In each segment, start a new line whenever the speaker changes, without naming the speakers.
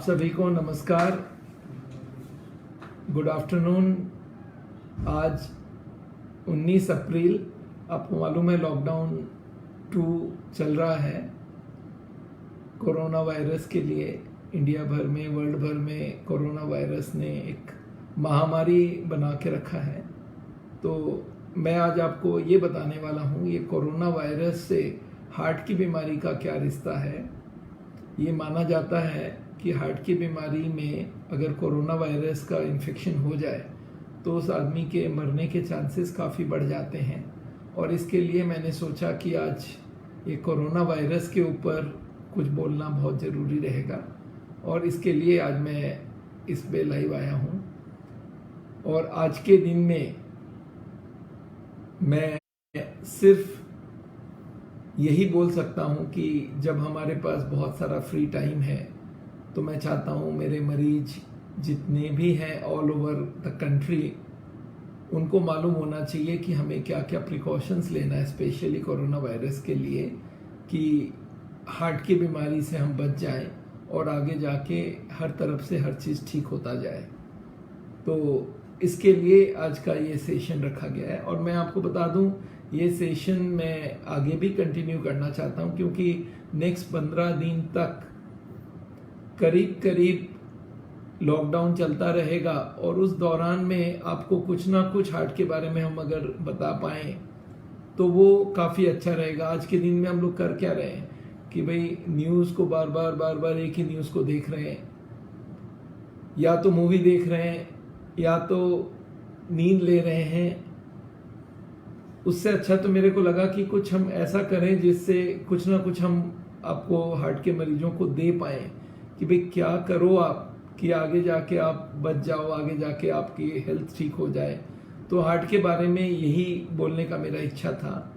सभी को नमस्कार, गुड आफ्टरनून। आज 19 अप्रैल, आपको मालूम है लॉकडाउन 2 चल रहा है कोरोना वायरस के लिए। इंडिया भर में, वर्ल्ड भर में कोरोना वायरस ने एक महामारी बना के रखा है। तो मैं आज आपको ये बताने वाला हूँ ये कोरोना वायरस से हार्ट की बीमारी का क्या रिश्ता है। ये माना जाता है कि हार्ट की बीमारी में अगर कोरोना वायरस का इन्फेक्शन हो जाए तो उस आदमी के मरने के चांसेस काफ़ी बढ़ जाते हैं। और इसके लिए मैंने सोचा कि आज ये कोरोना वायरस के ऊपर कुछ बोलना बहुत ज़रूरी रहेगा, और इसके लिए आज मैं इस पे लाइव आया हूँ। और आज के दिन में मैं सिर्फ यही बोल सकता हूँ कि जब हमारे पास बहुत सारा फ्री टाइम है तो मैं चाहता हूँ मेरे मरीज जितने भी हैं ऑल ओवर द कंट्री, उनको मालूम होना चाहिए कि हमें क्या क्या प्रिकॉशंस लेना है, स्पेशली कोरोना वायरस के लिए, कि हार्ट की बीमारी से हम बच जाएं और आगे जाके हर तरफ से हर चीज़ ठीक होता जाए। तो इसके लिए आज का ये सेशन रखा गया है। और मैं आपको बता दूं, ये सेशन मैं आगे भी कंटिन्यू करना चाहता हूं, क्योंकि नेक्स्ट 15 दिन तक करीब लॉकडाउन चलता रहेगा, और उस दौरान में आपको कुछ ना कुछ हार्ट के बारे में हम अगर बता पाएँ तो वो काफ़ी अच्छा रहेगा। आज के दिन में हम लोग कर क्या रहे हैं कि भाई न्यूज़ को बार बार एक ही न्यूज़ को देख रहे हैं, या तो मूवी देख रहे हैं या तो नींद ले रहे हैं। उससे अच्छा तो मेरे को लगा कि कुछ हम ऐसा करें जिससे कुछ ना कुछ हम आपको हार्ट के मरीजों को दे पाएँ कि भाई क्या करो आप कि आगे जाके आप बच जाओ, आगे जाके आपकी हेल्थ ठीक हो जाए। तो हार्ट के बारे में यही बोलने का मेरा इच्छा था।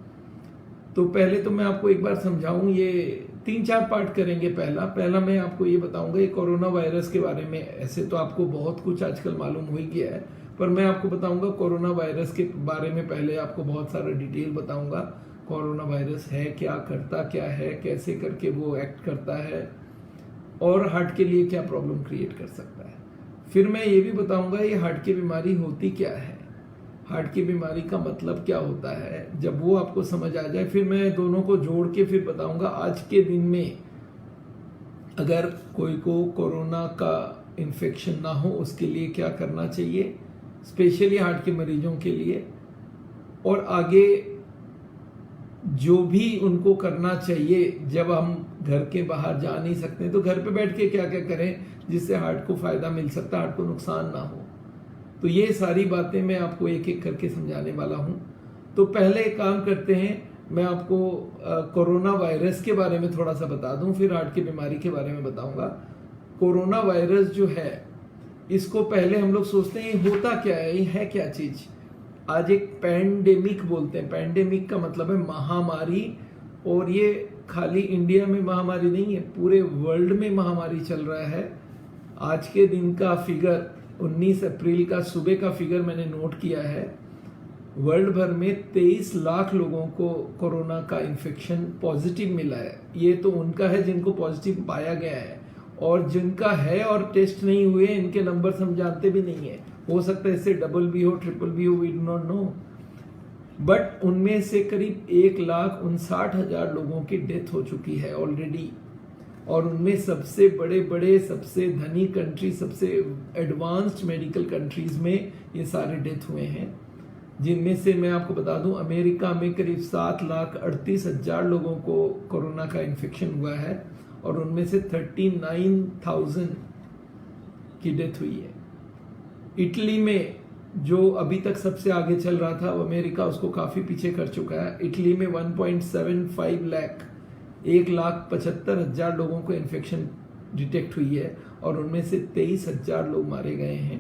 तो पहले तो मैं आपको एक बार समझाऊं, ये 3-4 पार्ट करेंगे। पहला मैं आपको ये बताऊंगा ये कोरोना वायरस के बारे में। ऐसे तो आपको बहुत कुछ आजकल मालूम हो ही गया है, पर मैं आपको बताऊंगा कोरोना वायरस के बारे में। पहले आपको बहुत सारा डिटेल बताऊंगा कोरोना वायरस है क्या, करता क्या है, कैसे करके वो एक्ट करता है, और हार्ट के लिए क्या प्रॉब्लम क्रिएट कर सकता है। फिर मैं ये भी बताऊंगा ये हार्ट की बीमारी होती क्या है, हार्ट की बीमारी का मतलब क्या होता है। जब वो आपको समझ आ जाए फिर मैं दोनों को जोड़ के फिर बताऊंगा आज के दिन में अगर कोई को कोरोना का इन्फेक्शन ना हो उसके लिए क्या करना चाहिए, स्पेशली हार्ट के मरीजों के लिए, और आगे जो भी उनको करना चाहिए जब हम घर के बाहर जा नहीं सकते तो घर पे बैठ के क्या क्या करें जिससे हार्ट को फायदा मिल सकता है, हार्ट को नुकसान ना हो। तो ये सारी बातें मैं आपको एक एक करके समझाने वाला हूँ। तो पहले एक काम करते हैं, मैं आपको कोरोना वायरस के बारे में थोड़ा सा बता दूं, फिर हार्ट की बीमारी के बारे में बताऊंगा। कोरोना वायरस जो है, इसको पहले हम लोग सोचते हैं ये होता क्या है, ये है क्या चीज़। आज एक पैंडेमिक बोलते हैं। पैंडेमिक का मतलब है महामारी, और ये खाली इंडिया में महामारी नहीं है, पूरे वर्ल्ड में महामारी चल रहा है। आज के दिन का फिगर 19 अप्रैल का सुबह का फिगर मैंने नोट किया है। वर्ल्ड भर में 23 लाख लोगों को कोरोना का इन्फेक्शन पॉजिटिव मिला है। ये तो उनका है जिनको पॉजिटिव पाया गया है, और जिनका है और टेस्ट नहीं हुए इनके नंबर हम जानते भी नहीं है। हो सकता है इससे डबल भी हो, ट्रिपल भी हो, we do not know. But उनमें से करीब 1,59,000 लोगों की डेथ हो चुकी है ऑलरेडी, और उनमें सबसे बड़े सबसे धनी कंट्री, सबसे एडवांस्ड मेडिकल कंट्रीज में ये सारे डेथ हुए हैं। जिनमें से मैं आपको बता दूं, अमेरिका में करीब 7,38,000 लोगों को कोरोना का इन्फेक्शन हुआ है, और उनमें से 39,000 की डेथ हुई है। इटली में जो अभी तक सबसे आगे चल रहा था, अमेरिका उसको काफ़ी पीछे कर चुका है। इटली में 1.75 लाख 1,75,000 लोगों को इन्फेक्शन डिटेक्ट हुई है, और उनमें से 23,000 लोग मारे गए हैं।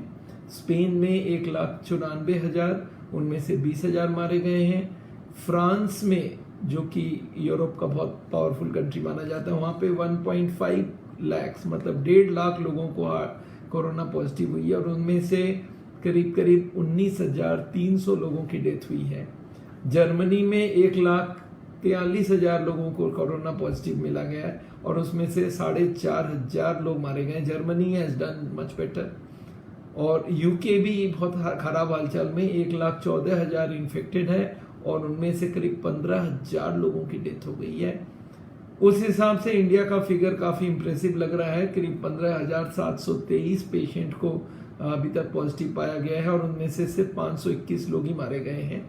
स्पेन में 1,94,000, उनमें से 20,000 मारे गए हैं। फ्रांस में, जो कि यूरोप का बहुत पावरफुल कंट्री माना जाता है, वहाँ पे 1.5 लाख मतलब 1.5 लाख लोगों को कोरोना पॉजिटिव हुई है, और उनमें से करीब 19,300 लोगों की डेथ हुई है। जर्मनी में 1,63,000 43,000 लोगों को कोरोना पॉजिटिव मिला गया है और उसमें से 4,500 लोग मारे गए। Germany has done much better और यूके भी बहुत खराब हालचाल में 1,14,000 इन्फेक्टेड है और उनमें से करीब 15,000 लोगों की डेथ हो गई है। उस हिसाब से इंडिया का फिगर काफ़ी इंप्रेसिव लग रहा है। करीब 15,723 पेशेंट को अभी तक पॉजिटिव पाया गया है और उनमें से सिर्फ 521 लोग ही मारे गए हैं।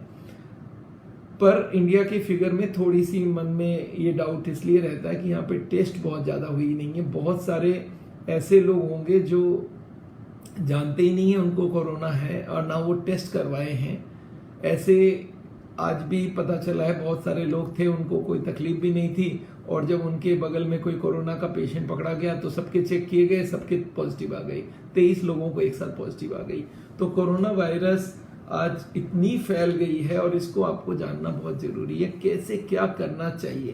पर इंडिया के फिगर में थोड़ी सी मन में ये डाउट इसलिए रहता है कि यहाँ पे टेस्ट बहुत ज़्यादा हुई नहीं है। बहुत सारे ऐसे लोग होंगे जो जानते ही नहीं है उनको कोरोना है और ना वो टेस्ट करवाए हैं। ऐसे आज भी पता चला है बहुत सारे लोग थे उनको कोई तकलीफ भी नहीं थी और जब उनके बगल में कोई कोरोना का पेशेंट पकड़ा गया तो सबके चेक किए गए, सबके पॉजिटिव आ गई। 23 लोगों को एक साथ पॉजिटिव आ गई। तो कोरोना वायरस आज इतनी फैल गई है और इसको आपको जानना बहुत जरूरी है कैसे क्या करना चाहिए।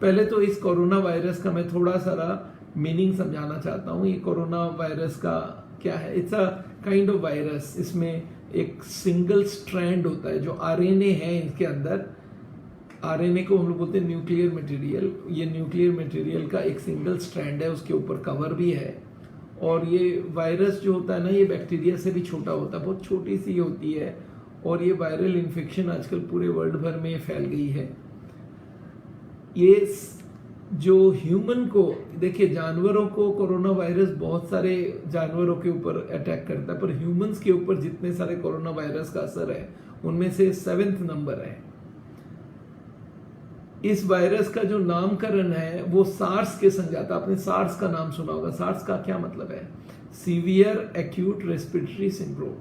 पहले तो इस कोरोना वायरस का मैं थोड़ा सारा मीनिंग समझाना चाहता हूँ। ये कोरोना वायरस का क्या है? It's a kind of virus. इसमें एक सिंगल स्ट्रैंड होता है जो आरएनए है इसके अंदर। आरएनए को हम लोग बोलते हैं न्यूक्लियर मटेरियल। ये न्यूक्लियर मटेरियल का एक सिंगल स्ट्रैंड है, उसके ऊपर कवर भी है। और ये वायरस जो होता है ना, ये बैक्टीरिया से भी छोटा होता है, बहुत छोटी सी होती है। और ये वायरल इन्फेक्शन आजकल पूरे वर्ल्ड भर में फैल गई है। ये जो ह्यूमन को देखिए, जानवरों को कोरोना वायरस बहुत सारे जानवरों के ऊपर अटैक करता है, पर ह्यूमंस के ऊपर जितने सारे कोरोना वायरस का असर है उनमें से 7th नंबर है। इस वायरस का जो नामकरण है वो सार्स के संग जाता है। आपने सार्स का नाम सुना होगा। सार्स का क्या मतलब है? Severe acute respiratory syndrome,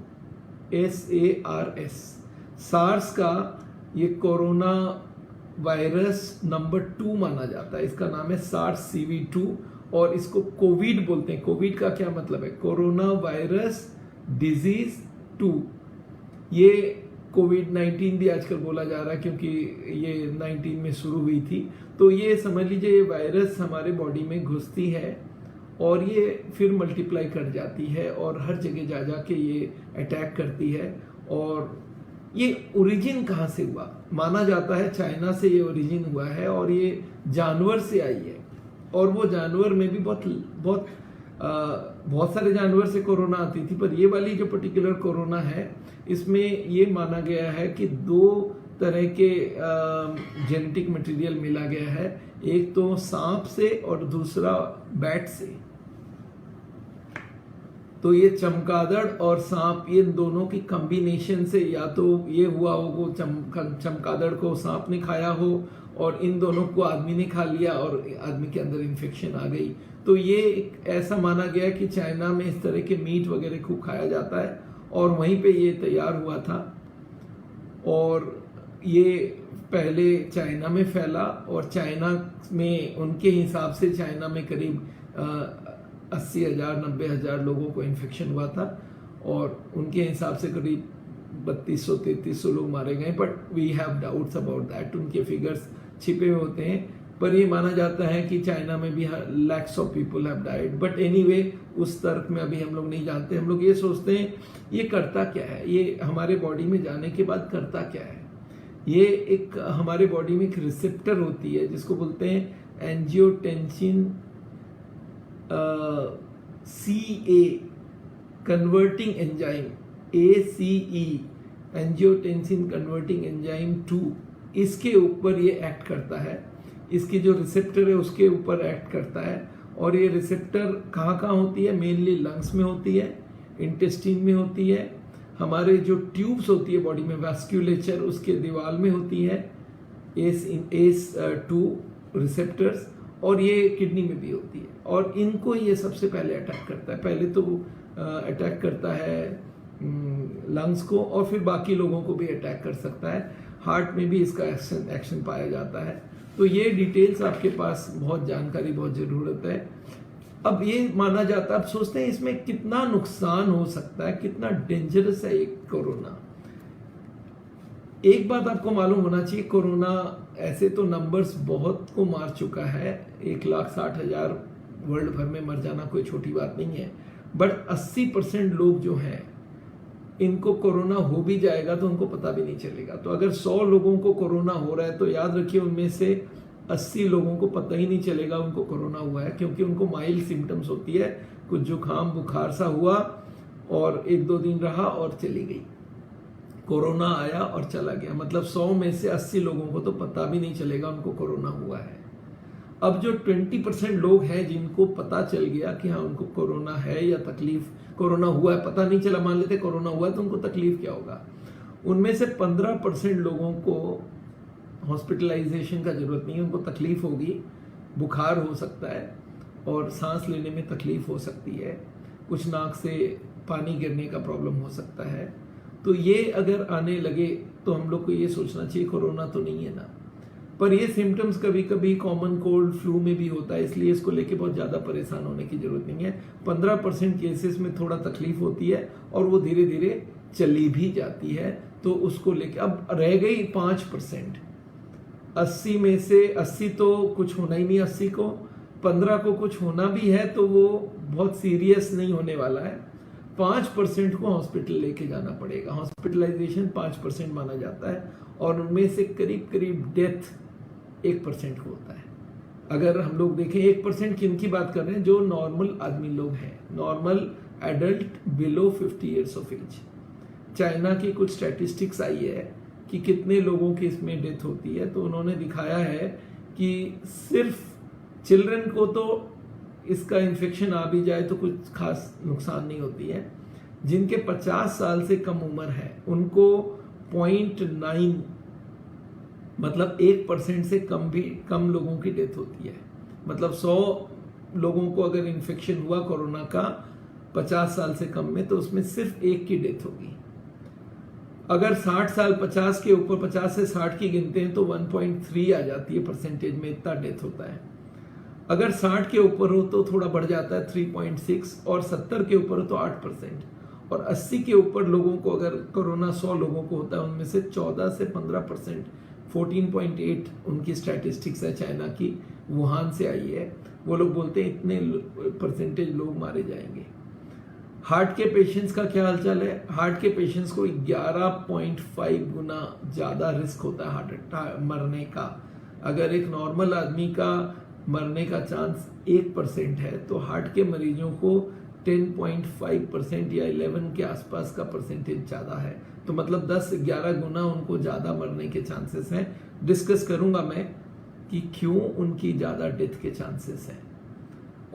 SARS। SARS का ये कोरोना वायरस नंबर 2 माना जाता है। इसका नाम है SARS-CoV-2 और इसको कोविड बोलते हैं। कोविड का क्या मतलब है? Corona virus disease 2। ये कोविड-19 भी आजकल बोला जा रहा है क्योंकि ये 19 में शुरू हुई थी। तो ये समझ लीजिए ये वायरस हमारे बॉडी में घुसती है और ये फिर मल्टीप्लाई कर जाती है और हर जगह जा जा के ये अटैक करती है। और ये ओरिजिन कहाँ से हुआ? माना जाता है चाइना से ये ओरिजिन हुआ है और ये जानवर से आई है। और वो जानवर में भी बहुत सारे जानवर से कोरोना आती थी, पर ये वाली जो पर्टिकुलर कोरोना है इसमें ये माना गया है कि 2 तरह के जेनेटिक मटेरियल मिला गया है। एक तो सांप से और दूसरा बैट से। तो ये चमगादड़ और सांप, ये दोनों की कॉम्बिनेशन से या तो ये हुआ हो चमगादड़ को सांप ने खाया हो और इन दोनों को आदमी ने खा लिया और आदमी के अंदर इन्फेक्शन आ गई। तो ये ऐसा माना गया कि चाइना में इस तरह के मीट वगैरह खूब खाया जाता है और वहीं पे ये तैयार हुआ था। और ये पहले चाइना में फैला और चाइना में उनके हिसाब से चाइना में करीब 80,000 90,000 लोगों को इन्फेक्शन हुआ था और उनके हिसाब से करीब 3200-3300 लोग मारे गए। But we have doubts about that. उनके फिगर्स छिपे हुए होते हैं, पर ये माना जाता है कि चाइना में भी lakhs of people have died. But anyway, उस तर्क में अभी हम लोग नहीं जानते। हम लोग ये सोचते हैं ये करता क्या है, ये हमारे बॉडी में जाने के बाद करता क्या है। ये एक हमारे बॉडी में एक रिसेप्टर होती है जिसको बोलते हैं angiotensin CA converting enzyme, ACE angiotensin converting enzyme 2। इसके ऊपर ये एक्ट करता है। इसकी जो रिसेप्टर है उसके ऊपर एक्ट करता है। और ये रिसेप्टर कहाँ कहाँ होती है? मेनली लंग्स में होती है, इंटेस्टाइन में होती है, हमारे जो ट्यूब्स होती है बॉडी में वैस्कुलेचर उसके दीवार में होती है, ACE2 रिसेप्टर्स, और ये किडनी में भी होती है। और इनको ये सबसे पहले अटैक करता है। पहले तो अटैक करता है लंग्स को और फिर बाकी लोगों को भी अटैक कर सकता है। हार्ट में भी इसका एक्शन पाया जाता है। तो ये डिटेल्स आपके पास बहुत जानकारी बहुत ज़रूरत है। अब ये माना जाता है, अब सोचते हैं इसमें कितना नुकसान हो सकता है, कितना डेंजरस है ये कोरोना। एक बात आपको मालूम होना चाहिए, कोरोना ऐसे तो नंबर्स बहुत को मार चुका है। 1,60,000 वर्ल्ड भर में मर जाना कोई छोटी बात नहीं है। बट 80% लोग जो हैं इनको कोरोना हो भी जाएगा तो उनको पता भी नहीं चलेगा। तो अगर 100 लोगों को कोरोना हो रहा है तो याद रखिए उनमें से 80 लोगों को पता ही नहीं चलेगा उनको कोरोना हुआ है, क्योंकि उनको माइल्ड सिम्टम्स होती है, कुछ जुकाम बुखार सा हुआ और 1-2 दिन रहा और चली गई, कोरोना आया और चला गया। मतलब 100 में से 80 लोगों को तो पता भी नहीं चलेगा उनको कोरोना हुआ है। अब जो 20% लोग हैं जिनको पता चल गया कि हाँ उनको कोरोना है या तकलीफ, कोरोना हुआ है, पता नहीं चला, मान लेते कोरोना हुआ है तो उनको तकलीफ क्या होगा, उनमें से 15% लोगों को हॉस्पिटलाइजेशन का जरूरत नहीं है, उनको तकलीफ होगी, बुखार हो सकता है और सांस लेने में तकलीफ हो सकती है, कुछ नाक से पानी गिरने का प्रॉब्लम हो सकता है। तो ये अगर आने लगे तो हम लोग को ये सोचना चाहिए कोरोना तो नहीं है ना। पर ये सिम्टम्स कभी कभी कॉमन कोल्ड फ्लू में भी होता है, इसलिए इसको लेके बहुत ज़्यादा परेशान होने की जरूरत नहीं है। 15% केसेस में थोड़ा तकलीफ होती है और वो धीरे धीरे चली भी जाती है, तो उसको लेके अब रह गई 5%। 80 में से 80 तो कुछ होना ही नहीं, 80 को 15 को कुछ होना भी है तो वो बहुत सीरियस नहीं होने वाला है। 5% को हॉस्पिटल लेके जाना पड़ेगा, हॉस्पिटलाइजेशन 5% माना जाता है और उनमें से करीब करीब डेथ 1% को होता है। अगर हम लोग देखें 1% किन की बात कर रहे हैं, जो नॉर्मल आदमी लोग हैं, normal adult below 50 years of age. China की कुछ स्टैटिस्टिक्स आई है कि कितने लोगों की इसमें डेथ होती है, तो उन्होंने दिखाया है कि सिर्फ चिल्ड्रन को तो इसका इन्फेक्शन आ भी जाए तो कुछ खास नुकसान नहीं होती है, जिनके 50 साल से कम उम्र है उनको 0.9 मतलब 1% से कम लोगों की डेथ होती है। मतलब 100 लोगों को अगर इन्फेक्शन हुआ कोरोना का 50 साल से कम में, तो उसमें सिर्फ एक की डेथ होगी। अगर 60 साल 50 के ऊपर 50 से 60 की गिनते हैं तो 1.3 आ जाती है परसेंटेज में, इतना डेथ होता है। अगर 60 के ऊपर हो तो थोड़ा बढ़ जाता है 3.6, और 70 के ऊपर हो तो 8%, और 80 के ऊपर लोगों को अगर कोरोना 100 लोगों को होता है उनमें से 14 से 15%, 14.8 उनकी स्टैटिस्टिक्स है चाइना की, वुहान से आई है। वो लोग बोलते हैं इतने परसेंटेज लोग मारे जाएंगे। हार्ट के पेशेंट्स का क्या हालचाल है? हार्ट के पेशेंट्स को 11.5 गुना ज़्यादा रिस्क होता है हार्ट अटैक मरने का। अगर एक नॉर्मल आदमी का मरने का चांस 1% है तो हार्ट के मरीजों को 10.5% या 11 के आसपास का परसेंटेज ज़्यादा है। तो मतलब 10-11 गुना उनको ज़्यादा मरने के चांसेस हैं। डिस्कस करूंगा मैं कि क्यों उनकी ज़्यादा डेथ के चांसेस हैं।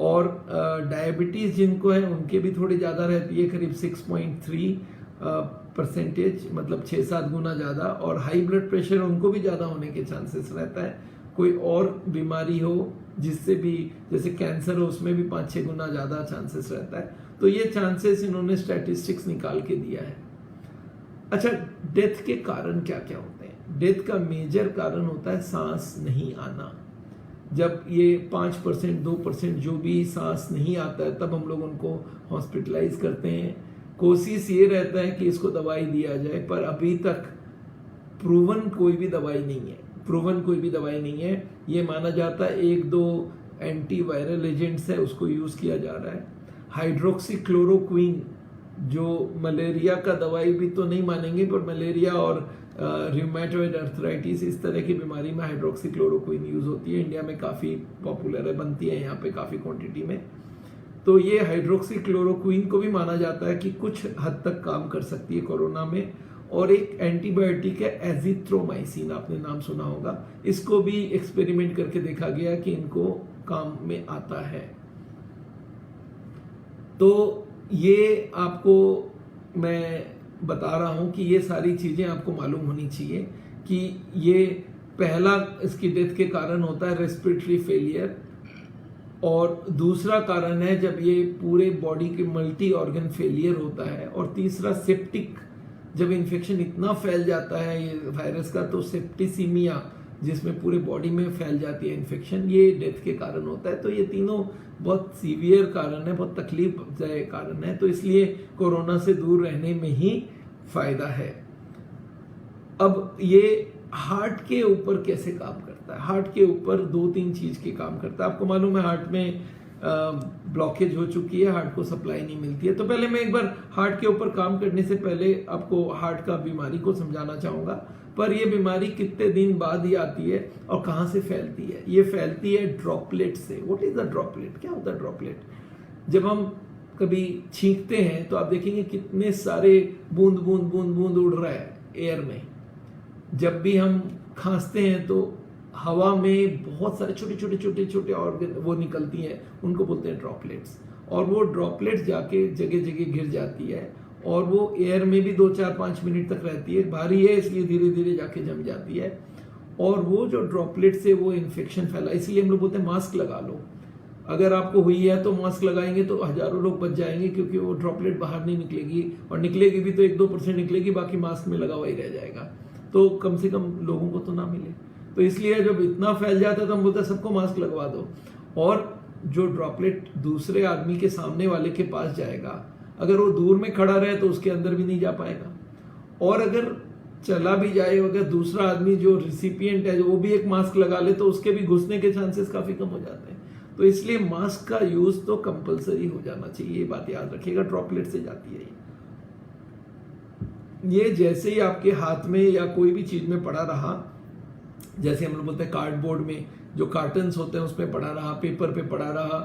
और डायबिटीज़ जिनको है उनके भी थोड़ी ज़्यादा रहती है, करीब 6.3%, मतलब 6-7 गुना ज़्यादा। और हाई ब्लड प्रेशर उनको भी ज़्यादा होने के चांसेस रहता है। कोई और बीमारी हो जिससे भी, जैसे कैंसर हो, उसमें भी 5-6 गुना ज़्यादा चांसेस रहता है। तो ये चांसेस इन्होंने स्टैटिस्टिक्स निकाल के दिया है। अच्छा, डेथ के कारण क्या क्या होते हैं? डेथ का मेजर कारण होता है सांस नहीं आना। जब ये 5%, 2% जो भी सांस नहीं आता है तब हम लोग उनको हॉस्पिटलाइज करते हैं। कोशिश ये रहता है कि इसको दवाई दिया जाए, पर अभी तक प्रूवन कोई भी दवाई नहीं है। ये माना जाता है 1-2 एंटीवायरल एजेंट्स है उसको यूज़ किया जा रहा है। हाइड्रोक्सीक्लोरोक्वीन जो मलेरिया का दवाई भी तो नहीं मानेंगे, पर मलेरिया और रूमेटॉइड अर्थराइटिस इस तरह की बीमारी में हाइड्रोक्सीक्लोरोक्वीन यूज़ होती है। इंडिया में काफ़ी पॉपुलर है, बनती है यहाँ पे काफ़ी क्वांटिटी में। तो ये हाइड्रोक्सीक्लोरोक्वीन को भी माना जाता है कि कुछ हद तक काम कर सकती है कोरोना में। और एक एंटीबायोटिक है एजिथ्रोमाइसिन, आपने नाम सुना होगा। इसको भी एक्सपेरिमेंट करके देखा गया कि इनको काम में आता है। तो ये आपको मैं बता रहा हूं कि ये सारी चीजें आपको मालूम होनी चाहिए कि ये पहला इसकी डेथ के कारण होता है रेस्पिरेटरी फेलियर, और दूसरा कारण है जब ये पूरे बॉडी के मल्टी ऑर्गन फेलियर होता है, और तीसरा सेप्टिक, जब इन्फेक्शन इतना फैल जाता है ये वायरस का तो सेप्टिसीमिया, जिसमें पूरे बॉडी में फैल जाती है इन्फेक्शन, ये डेथ के कारण होता है। तो ये तीनों बहुत सीवियर कारण है, बहुत तकलीफदायक कारण है। तो इसलिए कोरोना से दूर रहने में ही फायदा है। अब ये हार्ट के ऊपर कैसे काम करता है? हार्ट के ऊपर 2-3 चीज के काम करता है। आपको मालूम है हार्ट में ब्लॉकेज हो चुकी है, हार्ट को सप्लाई नहीं मिलती है। तो पहले मैं एक बार हार्ट के ऊपर काम करने से पहले आपको हार्ट का बीमारी को समझाना चाहूँगा। पर ये बीमारी कितने दिन बाद ही आती है और कहाँ से फैलती है? ये फैलती है ड्रॉपलेट से। What is the droplet? क्या होता है ड्रॉपलेट? जब हम कभी छींकते हैं तो आप देखेंगे कितने सारे बूंद बूंद बूंद बूंद उड़ रहा है एयर में। जब भी हम खांसते हैं तो हवा में बहुत सारे छोटे छोटे छोटे छोटे ऑर्गन वो निकलती हैं, उनको बोलते हैं ड्रॉपलेट्स। और वो ड्रॉपलेट्स जाके जगह जगह गिर जाती है और वो एयर में भी 2 4 5 मिनट तक रहती है। भारी है इसलिए धीरे धीरे जाके जम जाती है और वो जो ड्रॉपलेट से वो इन्फेक्शन फैला। इसलिए हम लोग बोलते हैं मास्क लगा लो। अगर आपको हुई है तो मास्क लगाएंगे तो हजारों लोग बच जाएंगे, क्योंकि वो ड्रॉपलेट बाहर नहीं निकलेगी, और निकलेगी भी तो 1-2% निकलेगी, बाकी मास्क में लगा हुआ ही रह जाएगा। तो कम से कम लोगों को तो ना मिले। तो इसलिए जब इतना फैल जाता है तो हम बोलते हैं सबको मास्क लगवा दो। और जो ड्रॉपलेट दूसरे आदमी के सामने वाले के पास जाएगा, अगर वो दूर में खड़ा रहे तो उसके अंदर भी नहीं जा पाएगा। और अगर चला भी जाए, अगर दूसरा आदमी जो रिसिपिएंट है वो भी एक मास्क लगा ले तो उसके भी घुसने के चांसेस काफी कम हो जाते हैं। तो इसलिए मास्क का यूज तो कंपलसरी हो जाना चाहिए। ये बात याद रखिएगा, ड्रॉपलेट से जाती है ये जैसे ही आपके हाथ में या कोई भी चीज में पड़ा रहा, जैसे हम लोग बोलते हैं कार्डबोर्ड में जो कार्टन्स होते हैं उसमें पड़ा रहा, पेपर पे पड़ा रहा,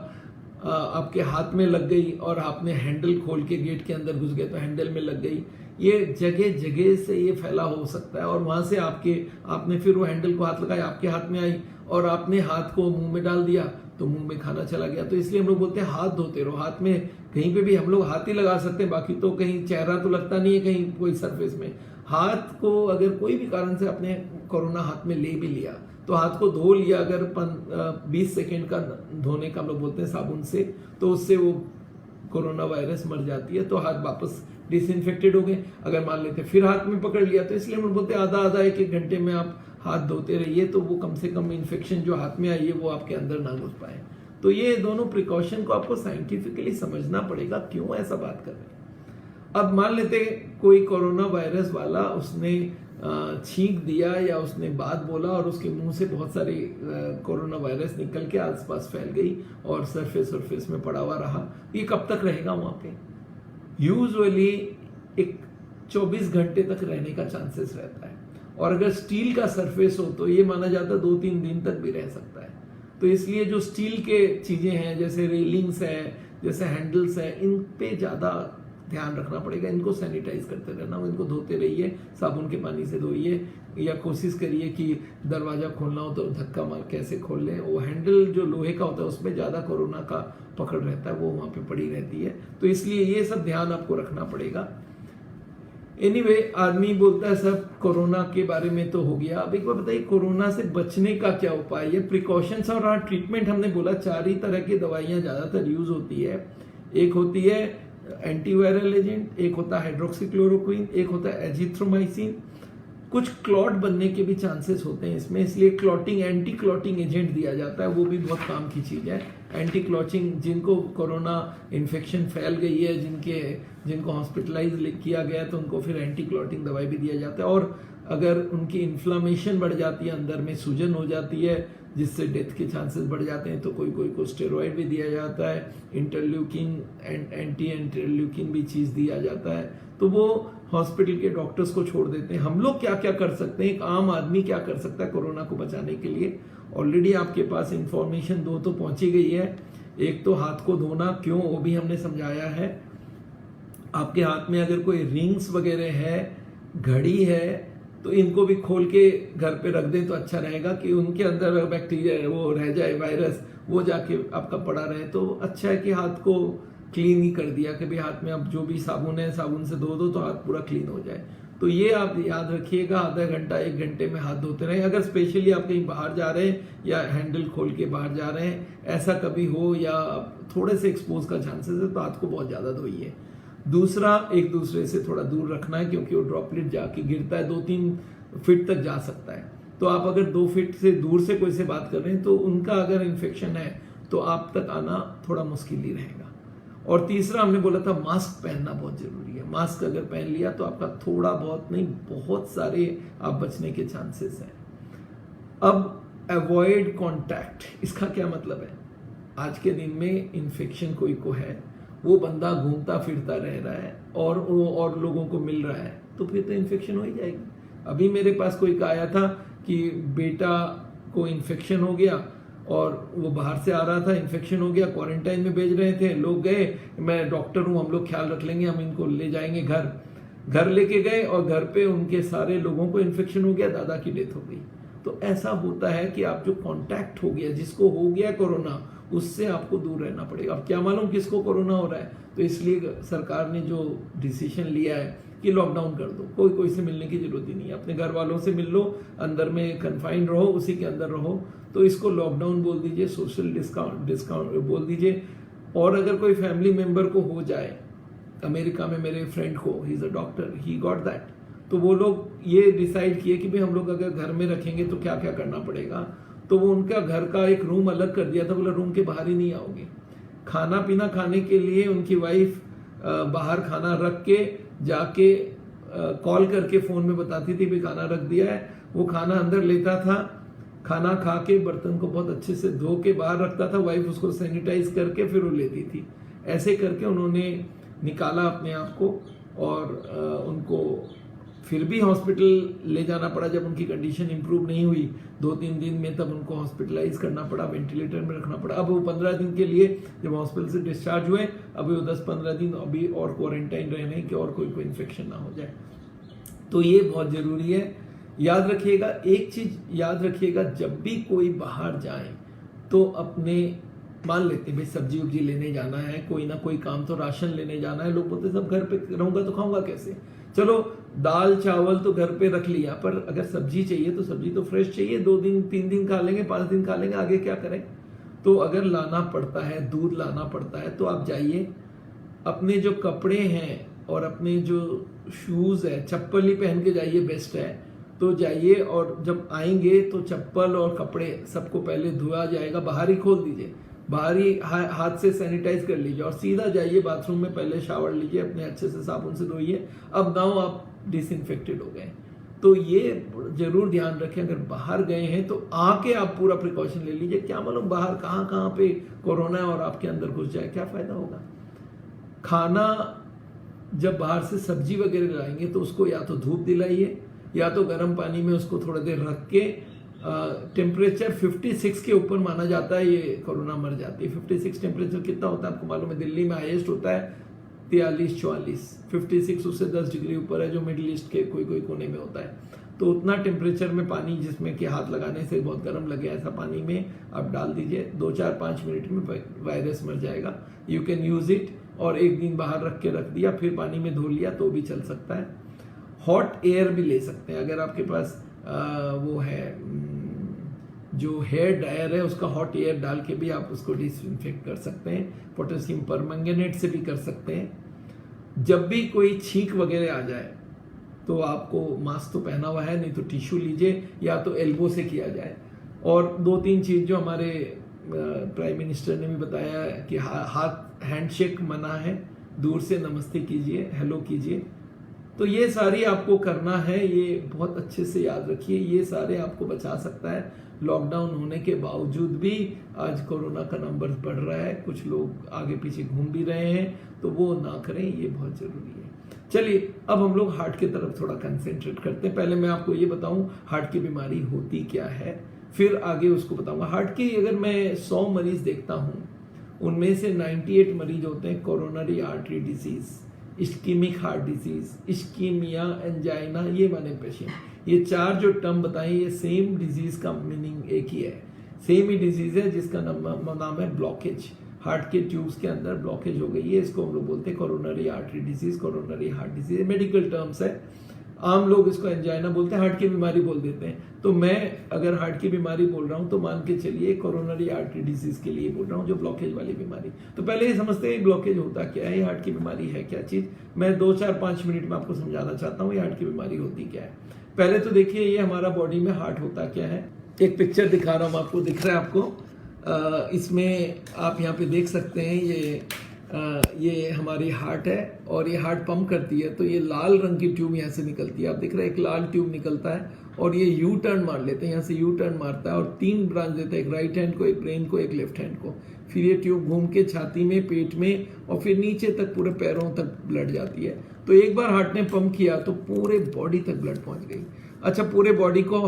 आपके हाथ में लग गई और आपने हैंडल खोल के गेट के अंदर घुस गए तो हैंडल में लग गई। ये जगह जगह से ये फैला हो सकता है और वहां से आपने फिर वो हैंडल को हाथ लगाया, आपके हाथ में आई और आपने हाथ को मुंह में डाल दिया तो मुंह में खाना चला गया। तो इसलिए हम लोग बोलते हैं हाथ धोते रहो। हाथ में कहीं पे भी हम लोग हाथ ही लगा सकते हैं, बाकी तो कहीं चेहरा तो लगता नहीं है कहीं कोई सरफेस में। हाथ को अगर कोई भी कारण से आपने कोरोना हाथ में ले भी लिया तो हाथ को धो लिया, अगर 20 सेकेंड का धोने का हम लोग बोलते हैं साबुन से, तो उससे वो कोरोना वायरस मर जाती है, तो हाथ वापस डिसइंफेक्टेड हो गए। अगर मान लेते फिर हाथ में पकड़ लिया तो इसलिए हम बोलते हैं आधा 1-1 घंटे में आप हाथ धोते रहिए, तो वो कम से कम इन्फेक्शन जो हाथ में आई है वो आपके अंदर ना घुस पाए। तो ये दोनों प्रिकॉशन को आपको साइंटिफिकली समझना पड़ेगा, क्यों ऐसा बात कर रहे हैं। अब मान लेते कोई कोरोना वायरस वाला उसने छींक दिया या उसने बात बोला और उसके मुंह से बहुत सारे कोरोना वायरस निकल के आसपास फैल गई और सरफेस में पड़ा हुआ रहा। ये कब तक रहेगा वहां पे? यूजुअली एक 24 घंटे तक रहने का चांसेस रहता है, और अगर स्टील का सरफेस हो तो ये माना जाता है 2-3 दिन तक भी रह सकता है। तो इसलिए जो स्टील के चीजें हैं, जैसे रेलिंग्स है, जैसे हैंडल्स है, इन पे ज्यादा ध्यान रखना पड़ेगा। इनको सैनिटाइज करते रहना, इनको धोते रहिए, साबुन के पानी से धोइए, या कोशिश करिए कि दरवाजा खोलना हो तो धक्का मार कैसे खोल लें। वो हैंडल जो लोहे का होता है उसमें ज्यादा कोरोना का पकड़ रहता है, वो वहां पे पड़ी रहती है। तो इसलिए ये सब ध्यान आपको रखना पड़ेगा। एनीवे, आदमी बोलता है सब कोरोना के बारे में तो हो गया। अब एक बार बताइए, कोरोना से बचने का क्या उपाय है? प्रिकॉशंस और ट्रीटमेंट हमने बोला 4 ही तरह की दवाइयां ज्यादातर यूज होती है। एक होती है एंटीवायरल एजेंट, एक होता है हाइड्रोक्सीक्लोरोक्विन, एक होता है एजिथ्रोमाइसिन। कुछ क्लॉट बनने के भी चांसेस होते हैं इसमें, इसलिए क्लॉटिंग एंटी क्लॉटिंग एजेंट दिया जाता है, वो भी बहुत काम की चीज है। एंटी क्लॉटिंग, जिनको कोरोना इन्फेक्शन फैल गई है, जिनको हॉस्पिटलाइज किया गया है, तो उनको फिर एंटी क्लॉटिंग दवाई भी दिया जाता है। और अगर उनकी इन्फ्लामेशन बढ़ जाती है, अंदर में सूजन हो जाती है जिससे डेथ के चांसेस बढ़ जाते हैं, तो कोई को स्टेरॉइड भी दिया जाता है। इंटरल्यूकिन एंटी इंटरल्यूकिन भी चीज दिया जाता है। तो वो हॉस्पिटल के डॉक्टर्स को छोड़ देते हैं। हम लोग क्या क्या कर सकते हैं, एक आम आदमी क्या कर सकता है कोरोना को बचाने के लिए? ऑलरेडी आपके पास इंफॉर्मेशन 2 तो पहुंची गई है। एक तो हाथ को धोना, क्यों, वो भी हमने समझाया है। आपके हाथ में अगर कोई रिंग्स वगैरह है, घड़ी है, तो इनको भी खोल के घर पे रख दें तो अच्छा रहेगा कि उनके अंदर बैक्टीरिया वो रह जाए, वायरस वो जाके आपका पड़ा रहे। तो अच्छा है कि हाथ को क्लीन ही कर दिया कि भाई हाथ में अब जो भी साबुन है साबुन से धो दो तो हाथ पूरा क्लीन हो जाए। तो ये आप याद रखिएगा, आधा घंटा 1 घंटे में हाथ धोते रहें। अगर स्पेशली आप कहीं बाहर जा रहे हैं या हैंडल खोल के बाहर जा रहे हैं, ऐसा कभी हो या थोड़े से एक्सपोज का चांसेस है, तो हाथ को बहुत ज्यादा धोइए। दूसरा, एक दूसरे से थोड़ा दूर रखना है, क्योंकि वो ड्रॉपलेट जाके गिरता है, 2-3 फीट तक जा सकता है। तो आप अगर 2 फीट से दूर से कोई से बात कर रहे हैं तो उनका अगर इन्फेक्शन है तो आप तक आना थोड़ा मुश्किल ही रहेगा। और तीसरा, हमने बोला था मास्क पहनना बहुत जरूरी है। मास्क अगर पहन लिया तो आपका थोड़ा बहुत नहीं, बहुत सारे आप बचने के चांसेस हैं। अब अवॉइड कॉन्टैक्ट, इसका क्या मतलब है? आज के दिन में इन्फेक्शन कोई को है, वो बंदा घूमता फिरता रह रहा है और वो और लोगों को मिल रहा है, तो फिर तो इन्फेक्शन हो ही जाएगी। अभी मेरे पास कोई आया था कि बेटा को इन्फेक्शन हो गया और वो बाहर से आ रहा था, इन्फेक्शन हो गया, क्वारंटाइन में भेज रहे थे, लोग गए, मैं डॉक्टर हूँ, हम लोग ख्याल रख लेंगे, हम इनको ले जाएंगे घर लेके गए और घर पे उनके सारे लोगों को इन्फेक्शन हो गया, दादा की डेथ हो गई। तो ऐसा होता है कि आप जो कांटेक्ट हो गया, जिसको हो गया कोरोना, उससे आपको दूर रहना पड़ेगा। अब क्या मालूम किसको कोरोना हो रहा है, तो इसलिए सरकार ने जो डिसीजन लिया है कि लॉकडाउन कर दो, कोई से मिलने की जरूरत ही नहीं है, अपने घर वालों से मिल लो, अंदर में कन्फाइंड रहो, उसी के अंदर रहो। तो इसको लॉकडाउन बोल दीजिए, सोशल डिस्काउंट बोल दीजिए। और अगर कोई फैमिली मेंबर को हो जाए, अमेरिका में मेरे फ्रेंड को, he is a doctor, he got that, तो वो लोग ये डिसाइड किए कि भाई हम लोग अगर घर में रखेंगे तो क्या क्या करना पड़ेगा। तो वो उनका घर का एक रूम अलग कर दिया था, बोला रूम के बाहर ही नहीं आओगे। खाना पीना खाने के लिए उनकी वाइफ बाहर खाना रख के जाके कॉल करके फ़ोन में बताती थी भी खाना रख दिया है, वो खाना अंदर लेता था, खाना खा के बर्तन को बहुत अच्छे से धो के बाहर रखता था, वाइफ उसको सैनिटाइज करके फिर वो लेती थी। ऐसे करके उन्होंने निकाला अपने आप को और उनको फिर भी हॉस्पिटल ले जाना पड़ा। जब उनकी कंडीशन इंप्रूव नहीं हुई 2-3 दिन में, तब उनको हॉस्पिटलाइज करना पड़ा, वेंटिलेटर में रखना पड़ा। अब वो 15 दिन के लिए जब हॉस्पिटल से डिस्चार्ज हुए, अभी वो 10-15 दिन अभी और क्वारंटाइन रहने कि और कोई इन्फेक्शन ना हो जाए। तो ये बहुत ज़रूरी है। याद रखिएगा, एक चीज़ याद रखिएगा, जब भी कोई बाहर जाए तो अपने, मान लेते हैं भाई सब्जी उब्जी लेने जाना है, कोई ना कोई काम, तो राशन लेने जाना है, लोग बोलते सब घर पे रहूंगा तो खाऊंगा कैसे। चलो दाल चावल तो घर पे रख लिया, पर अगर सब्जी चाहिए तो सब्जी तो फ्रेश चाहिए, 2 दिन 3 दिन खा लेंगे, 5 दिन खा लेंगे, आगे क्या करें। तो अगर लाना पड़ता है, दूध लाना पड़ता है, तो आप जाइए, अपने जो कपड़े हैं और अपने जो शूज है, चप्पल ही पहन के जाइए, बेस्ट है। तो जाइए और जब आएंगे तो चप्पल और कपड़े सबको पहले धोया जाएगा, बाहर ही खोल दीजिए, बाहर ही हाथ से सैनिटाइज कर लीजिए और सीधा जाइए बाथरूम में, पहले शावर लीजिए, अपने अच्छे से साबुन से धोइए। अब नाउ आप डिसइंफेक्टेड हो गए। तो ये जरूर ध्यान रखें, अगर बाहर गए हैं तो आके आप पूरा प्रिकॉशन ले लीजिए। क्या मालूम बाहर कहाँ पे कोरोना है और आपके अंदर घुस जाए, क्या फायदा होगा। खाना जब बाहर से सब्जी वगैरह लाएंगे तो उसको या तो धूप दिलाइए या तो गर्म पानी में उसको थोड़ा देर रख के, टेम्परेचर 56 के ऊपर माना जाता है ये कोरोना मर जाती है। 56 टेम्परेचर कितना होता है आपको मालूम है? दिल्ली में हाईएस्ट होता है 43-44, 56 उससे 10 डिग्री ऊपर है, जो मिडिल ईस्ट के कोई कोने में होता है। तो उतना टेम्परेचर में पानी, जिसमें कि हाथ लगाने से बहुत गर्म लगे, ऐसा पानी में आप डाल दीजिए, 2-4-5 मिनट में वायरस मर जाएगा। You can use it. और एक दिन बाहर रख के रख दिया, फिर पानी में धो लिया तो भी चल सकता है। हॉट एयर भी ले सकते हैं, अगर आपके पास वो है जो हेयर ड्रायर है, उसका हॉट एयर डाल के भी आप उसको डिसइंफेक्ट कर सकते हैं। पोटेशियम परमैंगनेट से भी कर सकते हैं। जब भी कोई छींक वगैरह आ जाए तो आपको, मास्क तो पहना हुआ है, नहीं तो टिश्यू लीजिए या तो एल्बो से किया जाए। और 2-3 चीज़ जो हमारे प्राइम मिनिस्टर ने भी बताया है कि हाथ हैंडशेक मना है, दूर से नमस्ते कीजिए, हेलो कीजिए। तो ये सारी आपको करना है, ये बहुत अच्छे से याद रखिए, ये सारे आपको बचा सकता है। लॉकडाउन होने के बावजूद भी आज कोरोना का नंबर बढ़ रहा है, कुछ लोग आगे पीछे घूम भी रहे हैं, तो वो ना करें, ये बहुत ज़रूरी है। चलिए अब हम लोग हार्ट की तरफ थोड़ा कंसेंट्रेट करते हैं। पहले मैं आपको ये बताऊं हार्ट की बीमारी होती क्या है, फिर आगे उसको बताऊंगा। हार्ट की अगर मैं 100 मरीज देखता हूं, उनमें से 98 मरीज होते हैं coronary artery disease, ischaemic heart disease, ischaemia, angina, ये माने पेशेंट। ये 4 जो टर्म बताए, ये सेम डिजीज का मीनिंग एक ही है, सेम ही डिजीज है, जिसका नाम है ब्लॉकेज। हार्ट के ट्यूब्स के अंदर ब्लॉकेज हो गई है, इसको हम लोग बोलते हैं coronary artery disease, coronary heart disease. Medical terms है, आम लोग इसको एंजाइना बोलते हैं, हार्ट की बीमारी बोल देते हैं। तो मैं अगर हार्ट की बीमारी बोल रहा हूं तो मान के चलिए कोरोनरी आर्टरी डिजीज के लिए बोल रहा हूं, जो ब्लॉकेज वाली बीमारी। तो पहले ये समझते हैं ब्लॉकेज होता क्या है, हार्ट की बीमारी है क्या चीज। मैं 2-4-5 मिनट में आपको समझाना चाहता हूँ ये हार्ट की बीमारी होती क्या है। पहले तो देखिए ये हमारा बॉडी में हार्ट होता क्या है। एक पिक्चर दिखा रहा हूँ आपको, दिख रहा है आपको? इसमें आप यहाँ पे देख सकते हैं, ये ये हमारी हार्ट है और ये हार्ट पंप करती है, तो ये लाल रंग की ट्यूब यहाँ से निकलती है। आप देख रहे हैं एक लाल ट्यूब निकलता है और ये यू टर्न मार लेते हैं, यहाँ से यू टर्न मारता है और 3 ब्रांच देता है, एक राइट हैंड को, एक ब्रेन को, एक लेफ्ट हैंड को। फिर ये ट्यूब घूम के छाती में, पेट में और फिर नीचे तक पूरे पैरों तक ब्लड जाती है। तो एक बार हार्ट ने पंप किया तो पूरे बॉडी तक ब्लड पहुंच गई। अच्छा, पूरे बॉडी को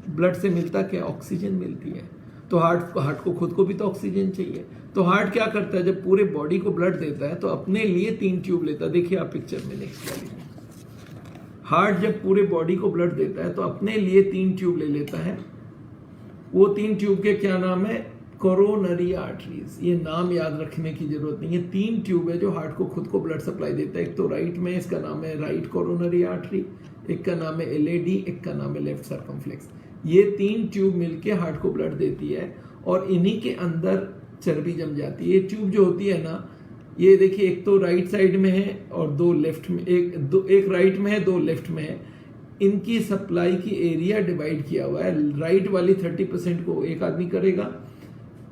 ब्लड से मिलता क्या? ऑक्सीजन मिलती है। तो हार्ट को खुद को भी तो ऑक्सीजन चाहिए। तो हार्ट क्या करता है, जब पूरे बॉडी को ब्लड देता है तो अपने लिए 3 ट्यूब लेता है। देखिए आप पिक्चर में नेक्स्ट वाली में, हार्ट जब पूरे बॉडी को ब्लड देता है तो अपने लिए 3 ट्यूब ले लेता है। वो 3 ट्यूब के क्या नाम है? Coronary arteries. ये नाम याद रखने की जरूरत नहीं है। 3 ट्यूब है जो हार्ट को खुद को ब्लड सप्लाई देता है। एक तो राइट में, इसका नाम है राइट कोरोनरी आर्टरी, एक का नाम है एलएडी, एक का नाम है लेफ्ट सर्कमफ्लेक्स। ये 3 ट्यूब मिलके हार्ट को ब्लड देती है और इन्हीं के अंदर चर्बी जम जाती है। ये ट्यूब जो होती है ना, ये देखिए एक तो राइट साइड में है और 2 लेफ्ट में, एक राइट में है, 2 लेफ्ट में है। इनकी सप्लाई की एरिया डिवाइड किया हुआ है। राइट वाली 30% को एक आदमी करेगा,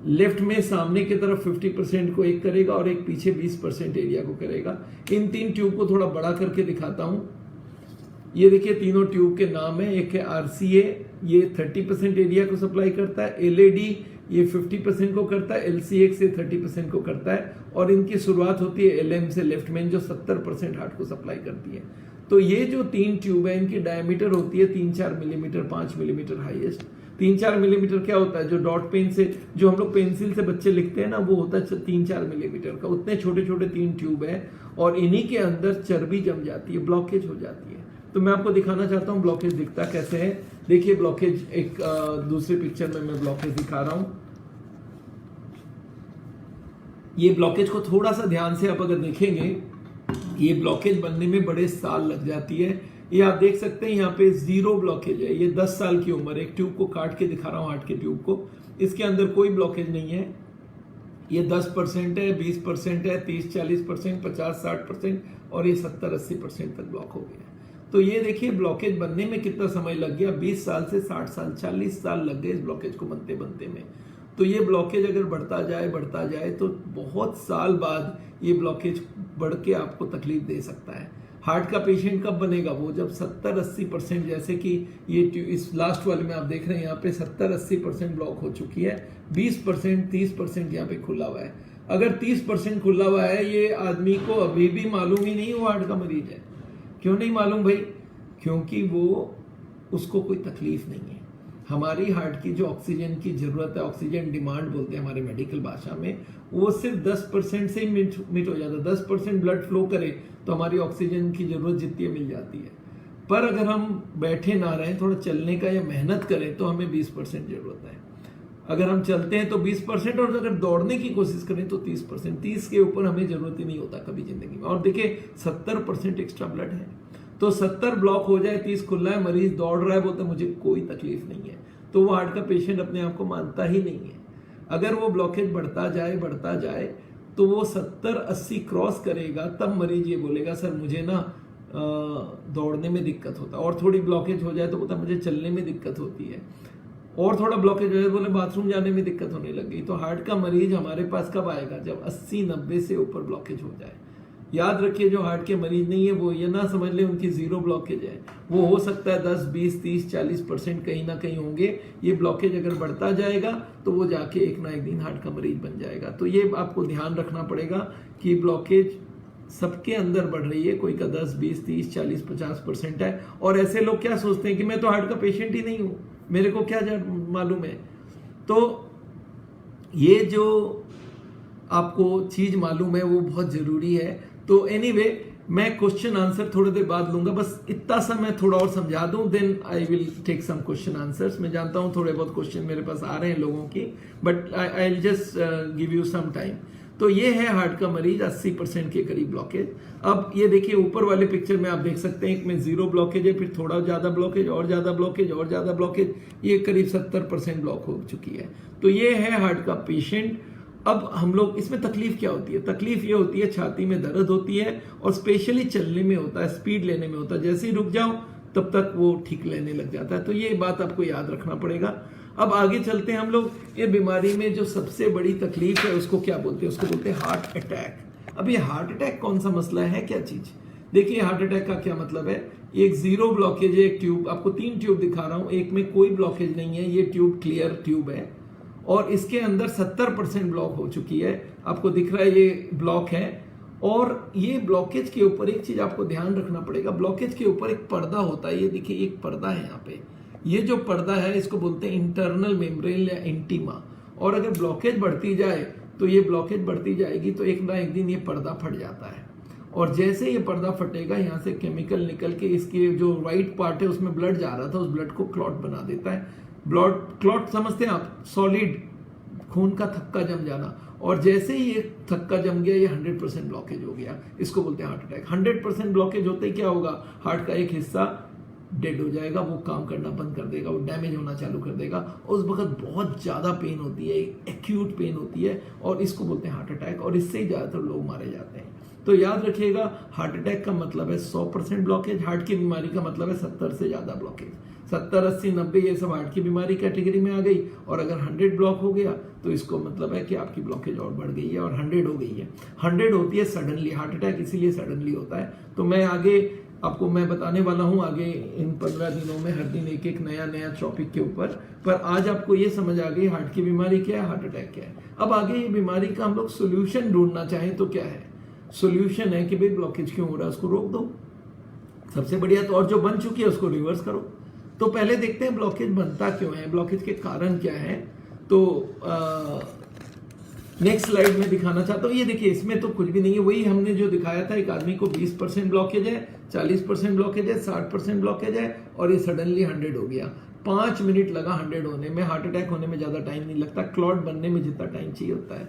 लेफ्ट में सामने की तरफ 50% को एक करेगा और एक पीछे 20% एरिया को करेगा। इन 3 ट्यूब को थोड़ा बड़ा करके दिखाता हूं। ये देखिए तीनों ट्यूब के नाम है। एक है आरसीए, ये 30% एरिया को सप्लाई करता है। एलएडी ये 50% को करता है। एलसीएक्स ये 30% को करता है और इनकी शुरुआत होती है एलएम से, लेफ्ट में, जो 70% हार्ट को सप्लाई करती है। तो ये जो 3 ट्यूब है इनकी डायमीटर होती है 3-4 मिलीमीटर, 5 मिलीमीटर हाईएस्ट। 3-4 मिलीमीटर क्या होता है? जो डॉट पेन से, जो हम लोग पेंसिल से बच्चे लिखते हैं ना, वो होता है 3-4 मिलीमीटर का। उतने छोटे छोटे 3 ट्यूब है और इन्हीं के अंदर चर्बी जम जाती है, ब्लॉकेज हो जाती है। तो मैं आपको दिखाना चाहता हूँ ब्लॉकेज दिखता कैसे है। देखिए ब्लॉकेज, एक दूसरे पिक्चर में मैं ब्लॉकेज दिखा रहा हूं। ये ब्लॉकेज को थोड़ा सा ध्यान से आप अगर देखेंगे, ये ब्लॉकेज बनने में बड़े साल लग जाती है। ये आप देख सकते हैं यहाँ पे 0 ब्लॉकेज है। ये 10 साल की उम्र, एक ट्यूब को काट के दिखा रहा हूँ, हार्ट के ट्यूब को। इसके अंदर कोई ब्लॉकेज नहीं है। ये 10% है, 20% है, 30-40%, 50-60% और ये 70-80% तक ब्लॉक हो गया। तो ये देखिए ब्लॉकेज बनने में कितना समय लग गया, 20 साल से 60 साल, 40 साल लग गए इस ब्लॉकेज को बनते बनते में। तो ये ब्लॉकेज अगर बढ़ता जाए तो बहुत साल बाद ये ब्लॉकेज बढ़ के आपको तकलीफ दे सकता है। हार्ट का पेशेंट कब बनेगा? वो जब 70-80%, जैसे कि ये इस लास्ट वाले में आप देख रहे हैं, यहाँ पे 70-80% ब्लॉक हो चुकी है। 20%, 30% यहाँ पे खुला हुआ है। अगर 30% खुला हुआ है, ये आदमी को अभी भी मालूम ही नहीं वो हार्ट का मरीज है। क्यों नहीं मालूम भाई? क्योंकि वो, उसको कोई तकलीफ नहीं है। हमारी हार्ट की जो ऑक्सीजन की जरूरत है, ऑक्सीजन डिमांड बोलते हैं हमारे मेडिकल भाषा में, वो सिर्फ 10% से ही मिट हो जाता है। 10% ब्लड फ्लो करे तो हमारी ऑक्सीजन की जरूरत जितनी मिल जाती है। पर अगर हम बैठे ना रहें, थोड़ा चलने का या मेहनत करें, तो हमें 20% जरूरत है। अगर हम चलते हैं तो 20% और अगर दौड़ने की कोशिश करें तो 30%। 30 के ऊपर हमें जरूरत ही नहीं होता कभी जिंदगी में। और देखिए 70% एक्स्ट्रा ब्लड है, तो 70 ब्लॉक हो जाए, 30 खुला है, मरीज दौड़ रहा है, बोलते मुझे कोई तकलीफ नहीं है, तो वो हार्ट का पेशेंट अपने आप को मानता ही नहीं है। अगर वो ब्लॉकेज बढ़ता जाए तो वो 70-80 क्रॉस करेगा, तब मरीज ये बोलेगा सर मुझे ना दौड़ने में दिक्कत होता है। और थोड़ी ब्लॉकेज हो जाए तो बोलता मुझे चलने में दिक्कत होती है। और थोड़ा ब्लॉकेज हो जाए बोले बाथरूम जाने में दिक्कत होने लग गई। तो हार्ट का मरीज हमारे पास कब आएगा? जब 80-90 से ऊपर ब्लॉकेज हो जाए। याद रखिए जो हार्ट के मरीज नहीं है वो ये ना समझ ले उनकी 0 ब्लॉकेज है। वो हो सकता है 10, 20, 30, 40% कहीं ना कहीं होंगे। ये ब्लॉकेज अगर बढ़ता जाएगा तो वो जाके एक ना एक दिन हार्ट का मरीज बन जाएगा। तो ये आपको ध्यान रखना पड़ेगा कि ब्लॉकेज सबके अंदर बढ़ रही है। कोई का 10, 20, 30, 40, 50% है। और ऐसे लोग क्या सोचते हैं कि मैं तो हार्ट का पेशेंट ही नहीं हूं, मेरे को क्या मालूम है। तो ये जो आपको चीज मालूम है वो बहुत जरूरी है। तो एनीवे मैं क्वेश्चन आंसर थोड़ी देर बाद लूंगा, बस इतना सा मैं थोड़ा और समझा दूं, then I will take some question answers. मैं जानता हूं थोड़े बहुत क्वेश्चन मेरे पास आ रहे हैं लोगों की, but I will just give you some time. तो ये है हार्ट का मरीज, 80% के करीब ब्लॉकेज। अब ये देखिए ऊपर वाले पिक्चर में आप देख सकते हैं इसमें 0 ब्लॉकेज है, फिर थोड़ा ज्यादा ब्लॉकेज, और ज्यादा ब्लॉकेज, और ज्यादा ब्लॉकेज, ये करीब 70% ब्लॉक हो चुकी है। तो ये है हार्ट का पेशेंट। अब हम लोग, इसमें तकलीफ क्या होती है? तकलीफ ये होती है छाती में दर्द होती है और स्पेशली चलने में होता है, स्पीड लेने में होता है। जैसे ही रुक जाओ तब तक वो ठीक लेने लग जाता है। तो ये बात आपको याद रखना पड़ेगा। अब आगे चलते हैं हम लोग। ये बीमारी में जो सबसे बड़ी तकलीफ है उसको क्या बोलते हैं? उसको बोलते हैं हार्ट अटैक। अब ये हार्ट अटैक कौन सा मसला है, क्या चीज? देखिए हार्ट अटैक का क्या मतलब है, एक जीरो ब्लॉकेज है, एक ट्यूब, आपको 3 ट्यूब दिखा रहा हूं, एक में कोई ब्लॉकेज नहीं है, ये ट्यूब क्लियर ट्यूब है और इसके अंदर 70% ब्लॉक हो चुकी है, आपको दिख रहा है ये ब्लॉक है। और ये ब्लॉकेज के ऊपर एक चीज आपको ध्यान रखना पड़ेगा, ब्लॉकेज के ऊपर एक पर्दा होता है, ये देखिए एक पर्दा है यहाँ पे, ये जो पर्दा है इसको बोलते हैं इंटरनल मेम्ब्रेन या इंटीमा। और अगर ब्लॉकेज बढ़ती जाए तो ये ब्लॉकेज बढ़ती जाएगी तो एक ना एक दिन ये पर्दा फट जाता है और जैसे ये पर्दा फटेगा यहाँ से केमिकल निकल के इसके जो राइट पार्ट है उसमें ब्लड जा रहा था, उस ब्लड को क्लॉट बना देता है। ब्लड क्लॉट समझते हैं आप, सॉलिड खून का थक्का जम जाना, और जैसे ही ये थक्का जम गया ये 100% ब्लॉकेज हो गया, इसको बोलते हैं हार्ट अटैक। 100% ब्लॉकेज होते ही क्या होगा, हार्ट का एक हिस्सा डेड हो जाएगा, वो काम करना बंद कर देगा, वो डैमेज होना चालू कर देगा, उस वक्त बहुत ज़्यादा पेन होती है, एक्यूट पेन होती है और इसको बोलते हैं हार्ट अटैक, और इससे ही ज़्यादातर लोग मारे जाते हैं। तो याद रखिएगा, हार्ट अटैक का मतलब है 100% ब्लॉकेज, हार्ट की बीमारी का मतलब है 70 से ज़्यादा ब्लॉकेज। 70, 80, 90 ये सब हार्ट की बीमारी कैटेगरी में आ गई, और अगर 100 ब्लॉक हो गया तो इसको मतलब है कि आपकी ब्लॉकेज और बढ़ गई है और 100 हो गई है। 100 होती है सडनली, हार्ट अटैक इसीलिए सडनली होता है। तो मैं आगे आपको मैं बताने वाला हूं आगे इन 15 दिनों में हर दिन एक एक नया टॉपिक के ऊपर, पर आज आपको ये समझ आ गई हार्ट की बीमारी क्या है, हार्ट अटैक क्या है। अब आगे ये बीमारी का हम लोग सोल्यूशन ढूंढना चाहें तो क्या है, सोल्यूशन है कि भाई ब्लॉकेज क्यों हो रहा है उसको रोक दो, सबसे बढ़िया। तो और जो बन चुकी है उसको रिवर्स करो। तो पहले देखते हैं ब्लॉकेज बनता क्यों है, ब्लॉकेज के कारण क्या है। तो नेक्स्ट स्लाइड में दिखाना चाहता हूँ, ये देखिए इसमें तो कुछ भी नहीं है, वही हमने जो दिखाया था, एक आदमी को 20% ब्लॉकेज है, 40% ब्लॉकेज है, 60% ब्लॉकेज है और ये सडनली 100 हो गया। 5 मिनट लगा 100 होने में, हार्ट अटैक होने में ज्यादा टाइम नहीं लगता, क्लॉट बनने में जितना टाइम चाहिए होता है।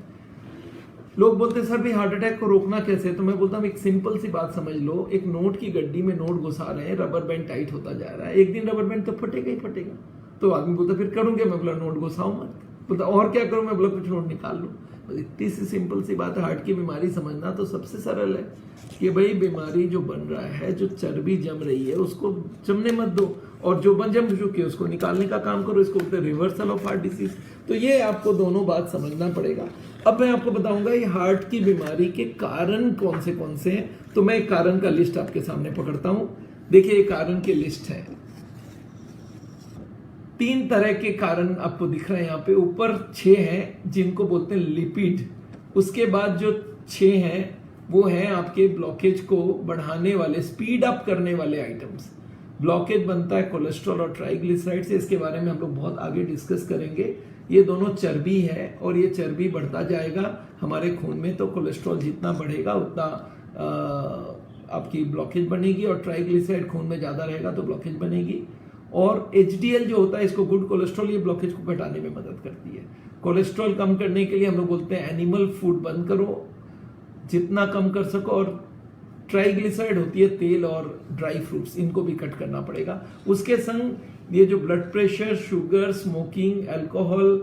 लोग बोलते हैं सर भी हार्ट अटैक को रोकना कैसे, तो मैं बोलता हूँ एक सिंपल सी बात समझ लो, एक नोट की गड्डी में नोट घुसा रहे हैं, रबर बैंड टाइट होता जा रहा है, एक दिन रबर बैंड तो फटेगा ही फटेगा। तो आदमी बोलता फिर करूंगे, मैं बोला नोट घुसाऊं मत, बोलता और क्या करूं, मैं बोला कुछ नोट निकाल लूं। इतनी सी सिंपल सी बात है, हार्ट की बीमारी समझना तो सबसे सरल है कि भाई बीमारी जो बन रहा है, जो चर्बी जम रही है उसको जमने मत दो, और जो जम चुकी है उसको निकालने का काम करो, इसको बोलते हैं रिवर्सल ऑफ हार्ट डिसीज। तो ये आपको दोनों बात समझना पड़ेगा। अब मैं आपको बताऊंगा ये हार्ट की बीमारी के कारण कौन से हैं। तो मैं एक कारण का लिस्ट आपके सामने पकड़ता हूं, देखिए ये कारण की लिस्ट है। 3 तरह के कारण आपको दिख रहे हैं यहाँ पे, ऊपर 6 हैं जिनको बोलते हैं लिपिड, उसके बाद जो 6 हैं वो हैं आपके ब्लॉकेज को बढ़ाने वाले, स्पीड अप करने वाले आइटम्स। ब्लॉकेज बनता है कोलेस्ट्रॉल और ट्राइग्लिसराइड से, इसके बारे में हम लोग बहुत आगे डिस्कस करेंगे। ये दोनों चर्बी है और ये चर्बी बढ़ता जाएगा हमारे खून में, तो कोलेस्ट्रॉल जितना बढ़ेगा उतना आपकी ब्लॉकेज बनेगी, और ट्राइग्लिसराइड खून में ज्यादा रहेगा तो ब्लॉकेज बनेगी। और HDL जो होता है, इसको गुड कोलेस्ट्रॉल, ये ब्लॉकेज को घटाने में मदद करती है। कोलेस्ट्रॉल कम करने के लिए हम लोग बोलते हैं एनिमल फूड बंद करो जितना कम कर सको, और ट्राइग्लिसराइड होती है तेल और ड्राई फ्रूट्स, इनको भी कट करना पड़ेगा। उसके संग ये जो blood pressure, sugar, smoking, alcohol,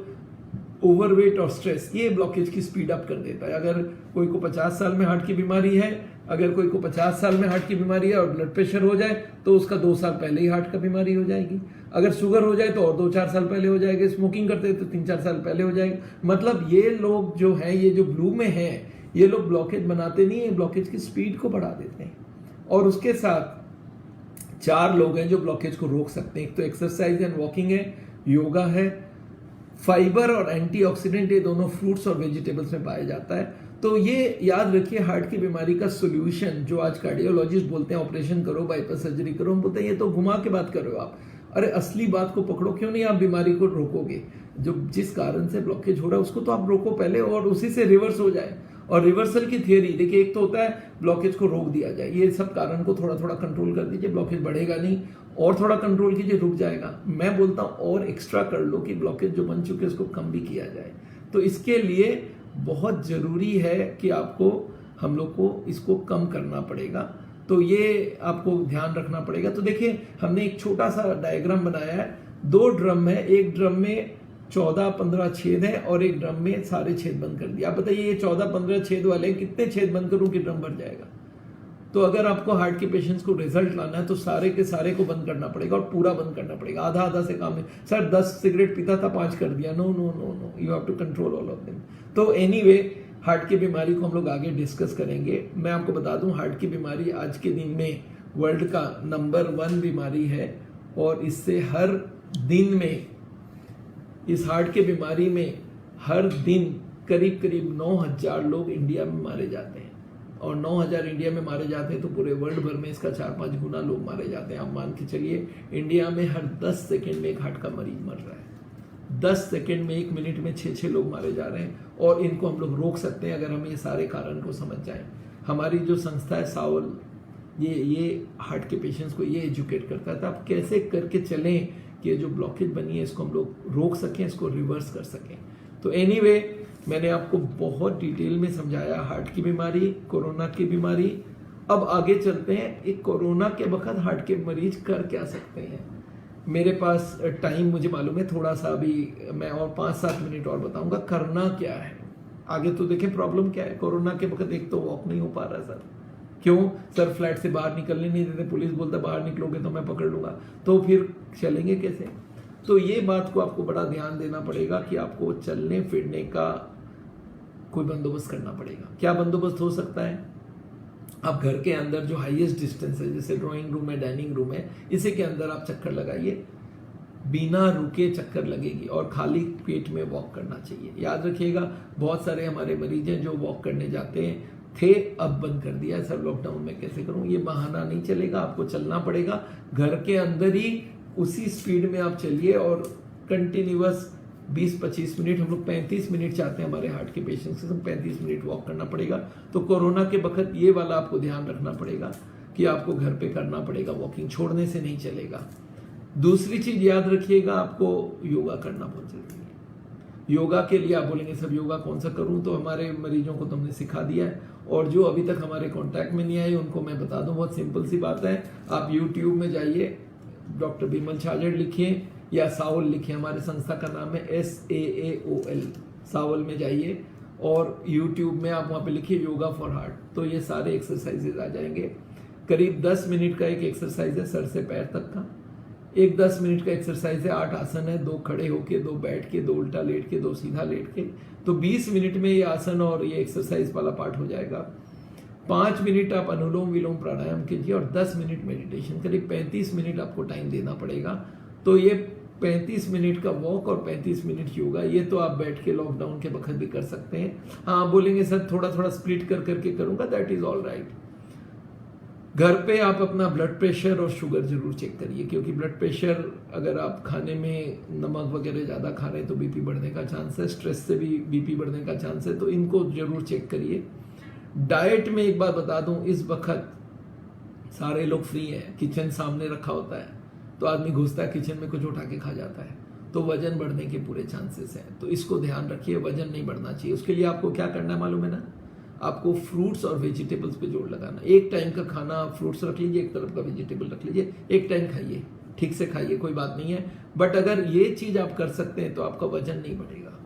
overweight और स्ट्रेस, ये ब्लॉकेज की स्पीड अप कर देता है। अगर कोई को 50 साल में हार्ट की बीमारी है, अगर कोई को 50 साल में हार्ट की बीमारी है और ब्लड प्रेशर हो जाए तो उसका 2 साल पहले ही हार्ट का बीमारी हो जाएगी। अगर शुगर हो जाए तो और 2-4 साल पहले हो जाएगी, स्मोकिंग करते हैं तो 3-4 साल पहले हो जाएगी। मतलब ये लोग जो हैं, ये जो ब्लू में हैं, ये लोग ब्लॉकेज बनाते नहीं है, ब्लॉकेज की स्पीड को बढ़ा देते हैं। और उसके साथ 4 लोग हैं जो ब्लॉकेज को रोक सकते हैं। एक तो एक्सरसाइज एंड वॉकिंग है, योगा है, फाइबर और एंटीऑक्सीडेंट, ये दोनों फ्रूट्स और वेजिटेबल्स में पाया जाता है। तो ये याद रखिए, हार्ट की बीमारी का सोल्यूशन जो आज कार्डियोलॉजिस्ट बोलते हैं ऑपरेशन करो, बाईपास सर्जरी करो, हम बोलते हैं ये तो घुमा के बात कर रहे हो आप। अरे असली बात को पकड़ो, क्यों नहीं आप बीमारी को रोकोगे? जो जिस कारण से ब्लॉकेज हो रहा है उसको तो आप रोको पहले, और उसी से रिवर्स हो जाए। और रिवर्सल की थियरी देखिए, एक तो होता है ब्लॉकेज को रोक दिया जाए, ये सब कारण को थोड़ा थोड़ा कंट्रोल कर दीजिए, ब्लॉकेज बढ़ेगा नहीं, और थोड़ा कंट्रोल कीजिए, रुक जाएगा। मैं बोलता हूं और एक्स्ट्रा कर लो कि ब्लॉकेज जो बन चुके हैं उसको कम भी किया जाए। तो इसके लिए बहुत जरूरी है कि आपको, हम लोग को इसको कम करना पड़ेगा, तो ये आपको ध्यान रखना पड़ेगा। तो देखिए हमने एक छोटा सा डायग्राम बनाया है, 2 ड्रम है, एक ड्रम में 14-15 छेद है और एक ड्रम में सारे छेद बंद कर दिया। आप बताइए ये 14-15 छेद वाले कितने छेद बंद करूं कि ड्रम भर जाएगा? तो अगर आपको हार्ट के पेशेंट्स को रिजल्ट लाना है तो सारे के सारे को बंद करना पड़ेगा, और पूरा बंद करना पड़ेगा, आधा आधा से काम है। सर 10 सिगरेट पीता था 5 कर दिया, no no no no, you have to control all of them. तो एनीवे हार्ट की बीमारी को हम लोग आगे डिस्कस करेंगे। मैं आपको बता दूं, हार्ट की बीमारी आज के दिन में वर्ल्ड का नंबर 1 बीमारी है और इससे हर दिन में, इस हार्ट की बीमारी में हर दिन करीब करीब 9,000 लोग इंडिया में मारे जाते हैं और 9,000 इंडिया में मारे जाते हैं तो पूरे वर्ल्ड भर में इसका 4-5 गुना लोग मारे जाते हैं। आप मान के चलिए इंडिया में हर 10 सेकेंड में एक हार्ट का मरीज मर रहा है। 10 सेकेंड में 1 मिनट में 6-6 लोग मारे जा रहे हैं और इनको हम लोग रोक सकते हैं अगर हम ये सारे कारण को समझ जाएं। हमारी जो संस्था है सावल, ये हार्ट के पेशेंट्स को ये एजुकेट करता है। तो आप कैसे करके चलें कि जो ब्लॉकेज बनी है इसको हम लोग रोक सकें, इसको रिवर्स कर सकें। तो एनीवे, मैंने आपको बहुत डिटेल में समझाया हार्ट की बीमारी, कोरोना की बीमारी। अब आगे चलते हैं, एक कोरोना के वक्त हार्ट के मरीज कर क्या सकते हैं। मेरे पास टाइम मुझे मालूम है थोड़ा सा, अभी मैं और 5-7 मिनट और बताऊंगा करना क्या है। आगे तो देखें प्रॉब्लम क्या है। कोरोना के वक्त एक तो वॉक नहीं हो पा रहा सर। क्यों सर? फ्लैट से बाहर निकलने नहीं देते, पुलिस बोलता बाहर निकलोगे तो मैं पकड़ लूंगा, तो फिर चलेंगे कैसे? तो ये बात को आपको बड़ा ध्यान देना पड़ेगा कि आपको चलने फिरने का कोई बंदोबस्त करना पड़ेगा। क्या बंदोबस्त हो सकता है? आप घर के अंदर जो हाईएस्ट डिस्टेंस है, जैसे ड्राइंग रूम है, डाइनिंग रूम है, इसी के अंदर आप चक्कर लगाइए। बिना रुके चक्कर लगेगी और खाली पेट में वॉक करना चाहिए। याद रखिएगा, बहुत सारे हमारे मरीज हैं जो वॉक करने जाते हैं थे, अब बंद कर दिया है सर लॉकडाउन में, कैसे करूं? ये बहाना नहीं चलेगा, आपको चलना पड़ेगा। घर के अंदर ही उसी स्पीड में आप चलिए और कंटिन्यूअस 20-25 मिनट, हम लोग 35 मिनट चाहते हैं हमारे हार्ट के पेशेंट्स से, 35 मिनट वॉक करना पड़ेगा। तो कोरोना के वक्त ये वाला आपको ध्यान रखना पड़ेगा कि आपको घर पे करना पड़ेगा, वॉकिंग छोड़ने से नहीं चलेगा। दूसरी चीज याद रखिएगा, आपको योगा करना बहुत जरूरी है। योगा के लिए आप बोलेंगे सब योगा कौन सा करूं, तो हमारे मरीजों को तो हमने सिखा दिया है और जो अभी तक हमारे कांटेक्ट में नहीं आए उनको मैं बता दूं, बहुत सिंपल सी बात है। आप यूट्यूब में जाइए, डॉक्टर बिमल छाजड़ लिखिए या सावल लिखिए, हमारे संस्था का नाम है SAAOL, सावल में जाइए और यूट्यूब में आप वहाँ पे लिखिए योगा फॉर हार्ट, तो ये सारे एक्सरसाइजेज आ जाएंगे। करीब 10 मिनट का एक एक्सरसाइज है सर से पैर तक का, एक 10 मिनट का एक्सरसाइज है, 8 आसन है, 2 खड़े होके, 2 बैठ के, 2 उल्टा लेट के, 2 सीधा लेट के। तो 20 मिनट में ये आसन और ये एक्सरसाइज वाला पार्ट हो जाएगा। 5 मिनट आप अनुलोम विलोम प्राणायाम कीजिए और 10 मिनट मेडिटेशन। करीब 35 मिनट आपको टाइम देना पड़ेगा। तो ये 35 मिनट का वॉक और 35 मिनट योगा, ये तो आप बैठ के लॉकडाउन के वक्त भी कर सकते हैं। हाँ, बोलेंगे सर थोड़ा थोड़ा स्प्लिट कर करके करूंगा, दैट इज ऑल राइट। घर पे आप अपना ब्लड प्रेशर और शुगर जरूर चेक करिए, क्योंकि ब्लड प्रेशर अगर आप खाने में नमक वगैरह ज़्यादा खा रहे हैं तो बीपी बढ़ने का चांस है, स्ट्रेस से भी बीपी बढ़ने का चांस है, तो इनको जरूर चेक करिए। डाइट में एक बात बता दूं, इस वक्त सारे लोग फ्री हैं, किचन सामने रखा होता है तो आदमी घुसता है किचन में, कुछ उठा के खा जाता है, तो वजन बढ़ने के पूरे चांसेस हैं। तो इसको ध्यान रखिए, वजन नहीं बढ़ना चाहिए। उसके लिए आपको क्या करना है मालूम है ना? आपको फ्रूट्स और वेजिटेबल्स पे जोर लगाना। एक टाइम का खाना फ्रूट्स रख लीजिए, एक तरफ का वेजिटेबल रख लीजिए, एक टाइम खाइए, ठीक से खाइए, कोई बात नहीं है। बट अगर ये चीज आप कर सकते हैं तो आपका वजन नहीं बढ़ेगा।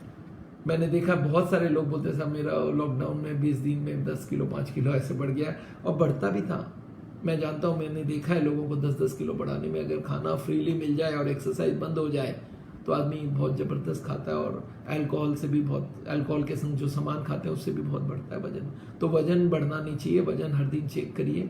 मैंने देखा बहुत सारे लोग बोलते हैं साहब मेरा लॉकडाउन में 20 दिन में 10 किलो 5 किलो ऐसे बढ़ गया, और बढ़ता भी था। मैं जानता हूँ, मैंने देखा है लोगों को 10-10 किलो बढ़ाने में। अगर खाना फ्रीली मिल जाए और एक्सरसाइज बंद हो जाए तो आदमी बहुत ज़बरदस्त खाता है, और अल्कोहल से भी बहुत, अल्कोहल के संग जो सामान खाते हैं उससे भी बहुत बढ़ता है वजन। तो वजन बढ़ना नहीं चाहिए, वजन हर दिन चेक करिए।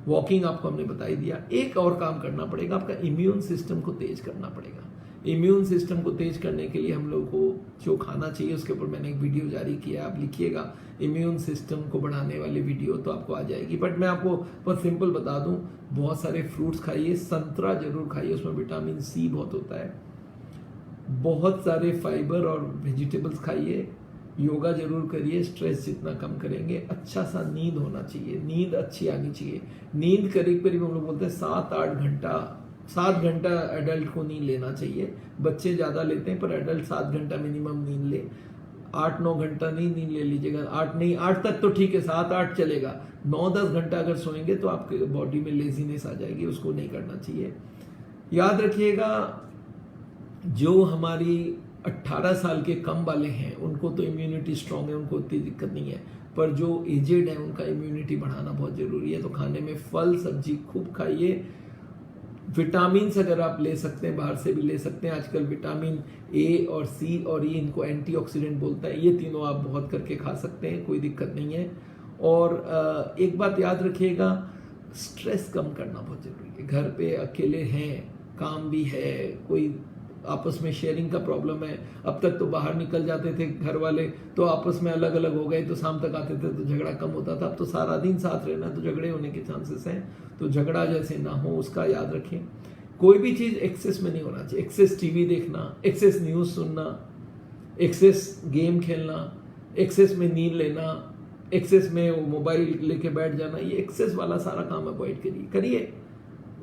वॉकिंग आपको हमने बता ही दिया। एक और काम करना पड़ेगा, आपका इम्यून सिस्टम को तेज करना पड़ेगा। इम्यून सिस्टम को तेज करने के लिए हम लोग को जो खाना चाहिए उसके ऊपर मैंने एक वीडियो जारी किया, आप लिखिएगा इम्यून सिस्टम को बढ़ाने वाली वीडियो, तो आपको आ जाएगी। बट मैं आपको बहुत सिंपल बता दूं, बहुत सारे फ्रूट्स खाइए, संतरा जरूर खाइए, उसमें विटामिन सी बहुत होता है। बहुत सारे फाइबर और वेजिटेबल्स खाइए, योगा जरूर करिए, स्ट्रेस जितना कम करेंगे। अच्छा सा नींद होना चाहिए, नींद अच्छी आनी चाहिए। नींद करीब करीब हम लोग बोलते हैं 7-8 घंटा, 7 घंटा एडल्ट को नींद लेना चाहिए। बच्चे ज़्यादा लेते हैं पर एडल्ट 7 घंटा मिनिमम नींद ले। 8-9 घंटा नहीं नींद ले लीजिएगा, 8 नहीं, 8 तक तो ठीक है, 7-8 चलेगा। 9-10 घंटा अगर सोएंगे तो आपके बॉडी में लेजीनेस आ जाएगी, उसको नहीं करना चाहिए। याद रखिएगा, जो हमारी 18 साल के कम वाले हैं उनको तो इम्यूनिटी स्ट्रांग है, उनको इतनी दिक्कत नहीं है, पर जो एजेड है उनका इम्यूनिटी बढ़ाना बहुत जरूरी है। तो खाने में फल सब्जी खूब खाइए, विटामिन्स अगर आप ले सकते हैं, बाहर से भी ले सकते हैं। आजकल विटामिन ए और सी और ई, इनको एंटीऑक्सीडेंट बोलता है, ये तीनों आप बहुत करके खा सकते हैं, कोई दिक्कत नहीं है। और एक बात याद रखिएगा, स्ट्रेस कम करना बहुत जरूरी है। घर पे अकेले हैं, काम भी है, कोई आपस में शेयरिंग का प्रॉब्लम है। अब तक तो बाहर निकल जाते थे घर वाले तो आपस में अलग अलग हो गए तो शाम तक आते थे तो झगड़ा कम होता था। अब तो सारा दिन साथ रहना तो झगड़े होने के चांसेस हैं, तो झगड़ा जैसे ना हो उसका याद रखें। कोई भी चीज़ एक्सेस में नहीं होना चाहिए। एक्सेस टीवी देखना, एक्सेस न्यूज़ सुनना, एक्सेस गेम खेलना, एक्सेस में नींद लेना, एक्सेस में वो मोबाइल लेके बैठ जाना, ये एक्सेस वाला सारा काम अवॉइड करिए।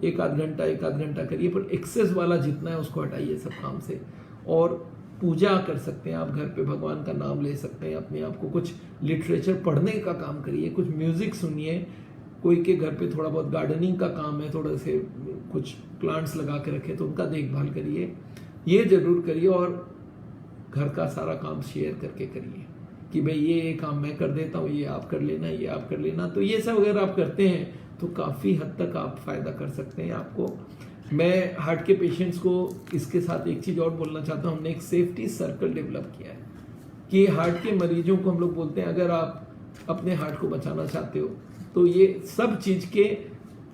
एक आध घंटा करिए, पर एक्सेस वाला जितना है उसको हटाइए सब काम से। और पूजा कर सकते हैं आप घर पे, भगवान का नाम ले सकते हैं, अपने आप को कुछ लिटरेचर पढ़ने का काम करिए, कुछ म्यूजिक सुनिए। कोई के घर पे थोड़ा बहुत गार्डनिंग का काम है, थोड़ा से कुछ प्लांट्स लगा के रखें तो उनका देखभाल करिए, ये जरूर करिए। और घर का सारा काम शेयर करके करिए कि भाई ये काम मैं कर देता हूँ, ये आप कर लेना, ये आप कर लेना। तो ये सब अगर आप करते हैं तो काफ़ी हद तक आप फायदा कर सकते हैं आपको। मैं हार्ट के पेशेंट्स को इसके साथ एक चीज़ और बोलना चाहता हूँ, हमने एक सेफ्टी सर्कल डेवलप किया है कि हार्ट के मरीजों को हम लोग बोलते हैं अगर आप अपने हार्ट को बचाना चाहते हो तो ये सब चीज़ के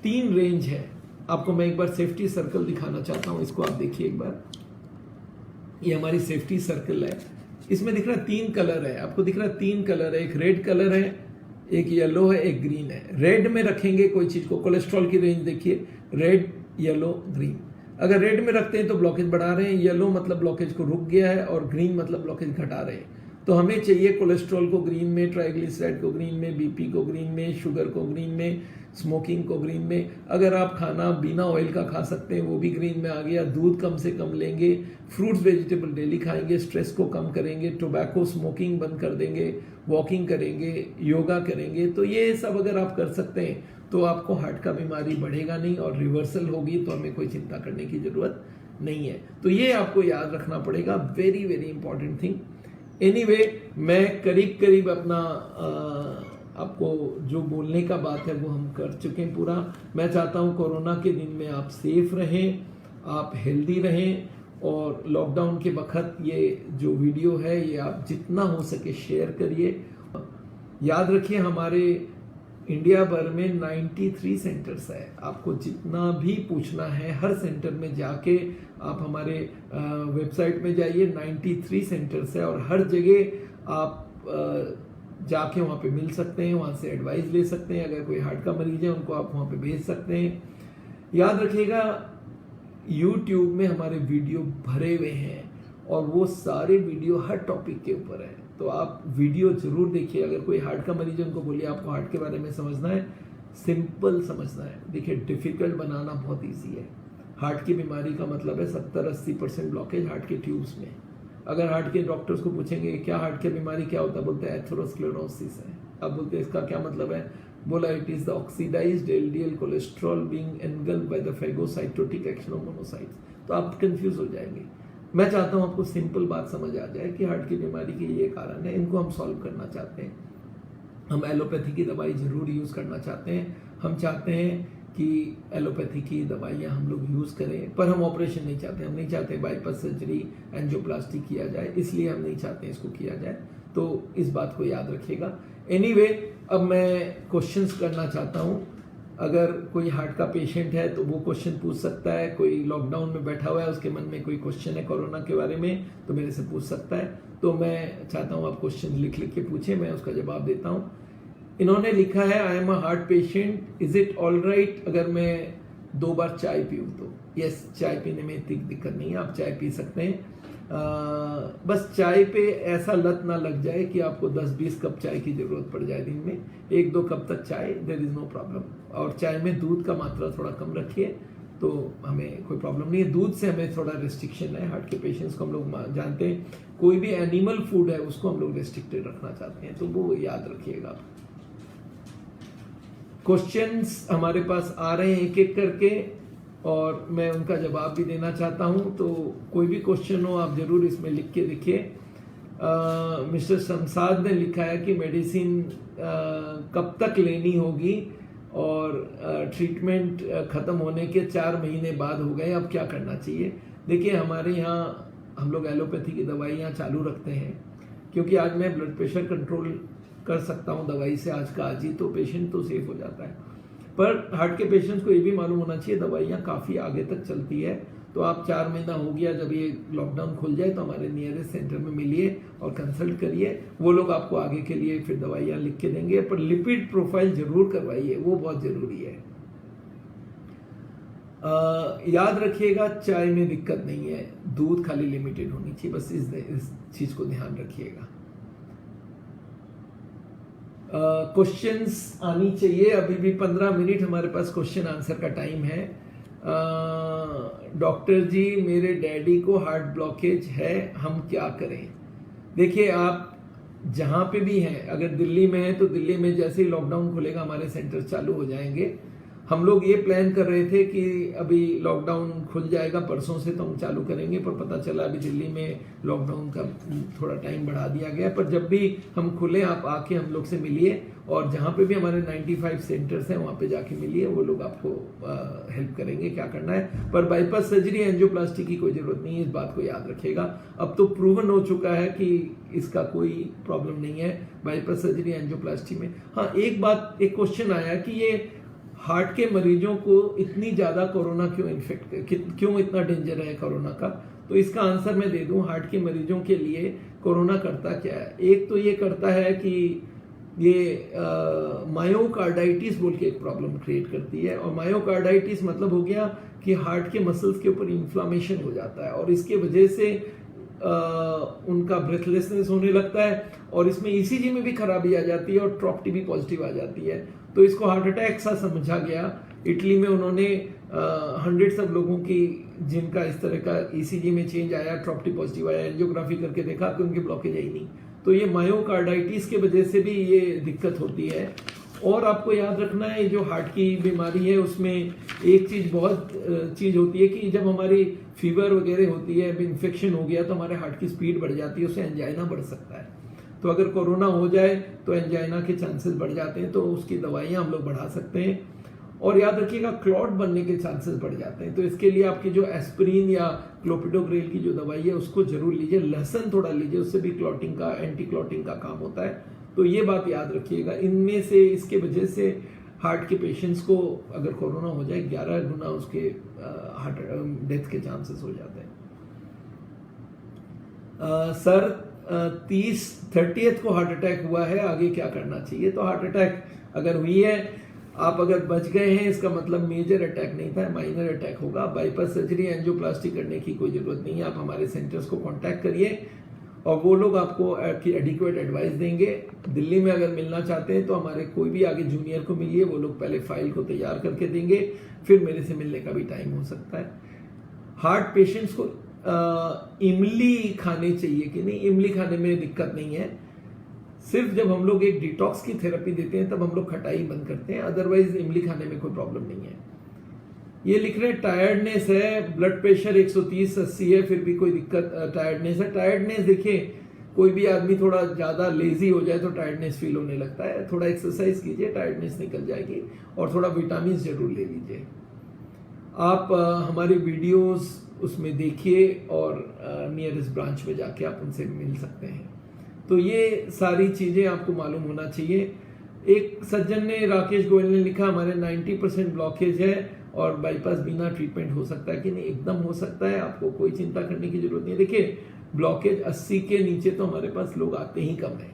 3 रेंज है। आपको मैं एक बार सेफ्टी सर्कल दिखाना चाहता हूँ, इसको आप देखिए एक बार। ये हमारी सेफ्टी सर्कल है, इसमें दिख रहा है 3 कलर है, आपको दिख रहा है 3 कलर है, एक रेड कलर है, एक येलो है, एक ग्रीन है। रेड में रखेंगे कोई चीज को, कोलेस्ट्रॉल की रेंज देखिए, रेड, येलो, ग्रीन। अगर रेड में रखते हैं तो ब्लॉकेज बढ़ा रहे हैं, येलो मतलब ब्लॉकेज को रुक गया है, और ग्रीन मतलब ब्लॉकेज घटा रहे हैं। तो हमें चाहिए कोलेस्ट्रॉल को ग्रीन में, ट्राइग्लिसराइड को ग्रीन में, बीपी को ग्रीन में, शुगर को ग्रीन में, स्मोकिंग को ग्रीन में। अगर आप खाना बिना ऑयल का खा सकते हैं वो भी ग्रीन में आ गया। दूध कम से कम लेंगे, फ्रूट्स वेजिटेबल डेली खाएंगे, स्ट्रेस को कम करेंगे, टोबैको स्मोकिंग बंद कर देंगे, वॉकिंग करेंगे, योगा करेंगे। तो ये सब अगर आप कर सकते हैं तो आपको हार्ट का बीमारी बढ़ेगा नहीं और रिवर्सल होगी, तो हमें कोई चिंता करने की जरूरत नहीं है। तो ये आपको याद रखना पड़ेगा, very very important thing. Anyway, मैं करीब करीब अपना आपको जो बोलने का बात है वो हम कर चुके हैं पूरा। मैं चाहता हूँ कोरोना के दिन में आप सेफ रहें, आप हेल्दी रहें, और लॉकडाउन के वक्त ये जो वीडियो है ये आप जितना हो सके शेयर करिए। याद रखिए हमारे इंडिया भर में 93 सेंटर्स है, आपको जितना भी पूछना है हर सेंटर में जाके आप हमारे वेबसाइट में जाइए, 93 सेंटर्स है, और हर जगह आप जाके वहाँ पे मिल सकते हैं, वहाँ से एडवाइस ले सकते हैं। अगर कोई हार्ट का मरीज है उनको आप वहाँ पे भेज सकते हैं। याद रखिएगा YouTube में हमारे वीडियो भरे हुए हैं, और वो सारे वीडियो हर टॉपिक के ऊपर है, तो आप वीडियो जरूर देखिए। अगर कोई हार्ट का मरीज है उनको बोलिए आपको हार्ट के बारे में समझना है, सिंपल समझना है। देखिए डिफिकल्ट बनाना बहुत ईजी है। हार्ट की बीमारी का मतलब है 70-80% ब्लॉकेज हार्ट के ट्यूब्स में। अगर हार्ट के डॉक्टर्स को पूछेंगे क्या हार्ट की बीमारी क्या होता है, बोलते हैं एथेरोस्क्लेरोसिस है। अब बोलते हैं इसका क्या मतलब है, बोला it is the oxidised LDL cholesterol being engulfed by the phagocytotic action of monocytes. तो आप कंफ्यूज हो जाएंगे। मैं चाहता हूं आपको सिंपल बात समझ आ जाए कि हार्ट की बीमारी के ये कारण है, इनको हम सॉल्व करना चाहते हैं। हम एलोपैथी की दवाई जरूर यूज करना चाहते हैं। हम चाहते हैं कि एलोपैथी की दवाइयाँ हम लोग यूज़ करें, पर हम ऑपरेशन नहीं चाहते। हम नहीं चाहते बाईपास सर्जरी, एंजियोप्लास्टी किया जाए, इसलिए हम नहीं चाहते इसको किया जाए। तो इस बात को याद रखिएगा। एनीवे, अब मैं क्वेश्चंस करना चाहता हूँ। अगर कोई हार्ट का पेशेंट है तो वो क्वेश्चन पूछ सकता है। कोई लॉकडाउन में बैठा हुआ है, उसके मन में कोई क्वेश्चन है कोरोना के बारे में, तो मेरे से पूछ सकता है। तो मैं चाहता हूँ आप क्वेश्चन लिख के पूछें, मैं उसका जवाब देता हूँ। इन्होंने लिखा है I am a heart patient, is it all right अगर मैं 2 बार चाय पीऊँ तो? यस, चाय पीने में इतनी दिक्कत नहीं है, आप चाय पी सकते हैं। बस चाय पे ऐसा लत ना लग जाए कि आपको 10-20 कप चाय की जरूरत पड़ जाए दिन में। 1-2 कप तक चाय, देयर इज नो प्रॉब्लम। और चाय में दूध का मात्रा थोड़ा कम रखिए, तो हमें कोई प्रॉब्लम नहीं है। दूध से हमें थोड़ा रेस्ट्रिक्शन है, हार्ट के पेशेंट्स को हम लोग जानते हैं। कोई भी एनिमल फूड है उसको हम लोग रेस्ट्रिक्टेड रखना चाहते हैं, तो वो याद रखिएगा। क्वेश्चंस हमारे पास आ रहे हैं एक एक करके, और मैं उनका जवाब भी देना चाहता हूं। तो कोई भी क्वेश्चन हो आप जरूर इसमें लिख के लिखिए। मिस्टर शमसाद ने लिखा है कि मेडिसिन कब तक लेनी होगी और ट्रीटमेंट ख़त्म होने के 4 महीने बाद हो गए, अब क्या करना चाहिए। देखिए हमारे यहाँ हम लोग एलोपैथी की दवाइयाँ चालू रखते हैं, क्योंकि आज मैं ब्लड प्रेशर कंट्रोल कर सकता हूँ दवाई से, आज का आज ही, तो पेशेंट तो सेफ हो जाता है। पर हार्ट के पेशेंट्स को ये भी मालूम होना चाहिए दवाइयाँ काफ़ी आगे तक चलती है। तो आप 4 महीना हो गया, जब ये लॉकडाउन खुल जाए तो हमारे नियरेस्ट सेंटर में मिलिए और कंसल्ट करिए, वो लोग आपको आगे के लिए फिर दवाइयाँ लिख के देंगे। पर लिपिड प्रोफाइल जरूर करवाइए, वो बहुत ज़रूरी है। याद रखिएगा चाय में दिक्कत नहीं है, दूध खाली लिमिटेड होनी चाहिए, बस इस चीज़ को ध्यान रखिएगा। क्वेश्चंस आनी चाहिए, अभी भी 15 मिनट हमारे पास क्वेश्चन आंसर का टाइम है। डॉक्टर जी मेरे डैडी को हार्ट ब्लॉकेज है, हम क्या करें। देखिए आप जहाँ पे भी हैं, अगर दिल्ली में है तो दिल्ली में जैसे ही लॉकडाउन खुलेगा हमारे सेंटर चालू हो जाएंगे। हम लोग ये प्लान कर रहे थे कि अभी लॉकडाउन खुल जाएगा परसों से तो हम चालू करेंगे, पर पता चला अभी दिल्ली में लॉकडाउन का थोड़ा टाइम बढ़ा दिया गया। पर जब भी हम खुले आप आके हम लोग से मिलिए, और जहाँ पे भी हमारे 95 सेंटर्स हैं वहाँ पे जाके मिलिए, वो लोग आपको हेल्प करेंगे क्या करना है। पर बाईपास सर्जरी एंजियोप्लास्टी की कोई ज़रूरत नहीं है, इस बात को याद रखिएगा। अब तो प्रूवन हो चुका है कि इसका कोई प्रॉब्लम नहीं है बाईपास सर्जरी एंजियोप्लास्टी में। हाँ एक बात, एक क्वेश्चन आया कि ये हार्ट के मरीजों को इतनी ज़्यादा कोरोना क्यों इतना डेंजर है कोरोना का। तो इसका आंसर मैं दे दूं, हार्ट के मरीजों के लिए कोरोना करता क्या है। एक तो ये करता है कि ये मायोकार्डाइटिस बोल के एक प्रॉब्लम क्रिएट करती है, और मायोकार्डाइटिस मतलब हो गया कि हार्ट के मसल्स के ऊपर इन्फ्लामेशन हो जाता है, और इसके वजह से उनका ब्रेथलेसनेस होने लगता है, और इसमें ईसीजी में भी खराबी आ जाती है और ट्रॉप टी भी पॉजिटिव आ जाती है। तो इसको हार्ट अटैक सा समझा गया। इटली में उन्होंने हंड्रेड्स ऑफ लोगों की जिनका इस तरह का ईसीजी में चेंज आया, ट्रॉप टी पॉजिटिव आया, एंजियोग्राफी करके देखा कि उनकी ब्लॉकेज आई नहीं। तो ये मायोकार्डाइटिस के वजह से भी ये दिक्कत होती है। और आपको याद रखना है जो हार्ट की बीमारी है उसमें एक चीज़ बहुत चीज़ होती है कि जब हमारी फीवर वगैरह होती है, इन्फेक्शन हो गया तो हमारे हार्ट की स्पीड बढ़ जाती है, उससे एंजाइना बढ़ सकता है। तो अगर कोरोना हो जाए तो एंजाइना के चांसेस बढ़ जाते हैं, तो उसकी दवाइयाँ हम लोग बढ़ा सकते हैं। और याद रखिएगा क्लॉट बनने के चांसेस बढ़ जाते हैं, तो इसके लिए आपकी जो एस्पिरिन या क्लोपिडोग्रेल की जो दवाई है उसको जरूर लीजिए। लहसुन थोड़ा लीजिए, उससे भी क्लॉटिंग का, एंटी क्लॉटिंग का काम होता है। तो ये बात याद रखिएगा। इनमें से इसके वजह से हार्ट के पेशेंट्स को अगर कोरोना हो जाए 11 गुना उसके हार्ट डेथ के चांसेस हो जाते हैं। सर 30th को हार्ट अटैक हुआ है, आगे क्या करना चाहिए। तो हार्ट अटैक अगर हुई है, आप अगर बच गए हैं इसका मतलब मेजर अटैक नहीं था, माइनर अटैक होगा। बाईपास सर्जरी एंजियोप्लास्टी करने की कोई ज़रूरत नहीं है, आप हमारे सेंटर्स को कांटेक्ट करिए और वो लोग आपको एडिक्वेट एडवाइस देंगे। दिल्ली में अगर मिलना चाहते हैं तो हमारे कोई भी आगे जूनियर को मिलिए, वो लोग पहले फाइल को तैयार करके देंगे, फिर मेरे से मिलने का भी टाइम हो सकता है। हार्ट पेशेंट्स को इमली खाने चाहिए कि नहीं, इमली खाने में दिक्कत नहीं है। सिर्फ जब हम लोग एक डिटॉक्स की थेरेपी देते हैं तब हम लोग खटाई बंद करते हैं, अदरवाइज इमली खाने में कोई प्रॉब्लम नहीं है। ये लिख रहे टायर्डनेस है, ब्लड प्रेशर 130/80 है, फिर भी कोई दिक्कत टायर्डनेस है। टायर्डनेस देखिए, कोई भी आदमी थोड़ा ज़्यादा लेजी हो जाए तो टायर्डनेस फील होने लगता है। थोड़ा एक्सरसाइज कीजिए, टायर्डनेस निकल जाएगी, और थोड़ा विटामिन जरूर ले लीजिए। आप हमारी वीडियोस उसमें देखिए और नियरेस्ट ब्रांच में जाके आप उनसे मिल सकते हैं। तो ये सारी चीज़ें आपको मालूम होना चाहिए। एक सज्जन ने, राकेश गोयल ने लिखा हमारे 90% ब्लॉकेज है और बाईपास बिना ट्रीटमेंट हो सकता है कि नहीं। एकदम हो सकता है, आपको कोई चिंता करने की जरूरत नहीं है। देखिए ब्लॉकेज 80 के नीचे तो हमारे पास लोग आते ही कम है,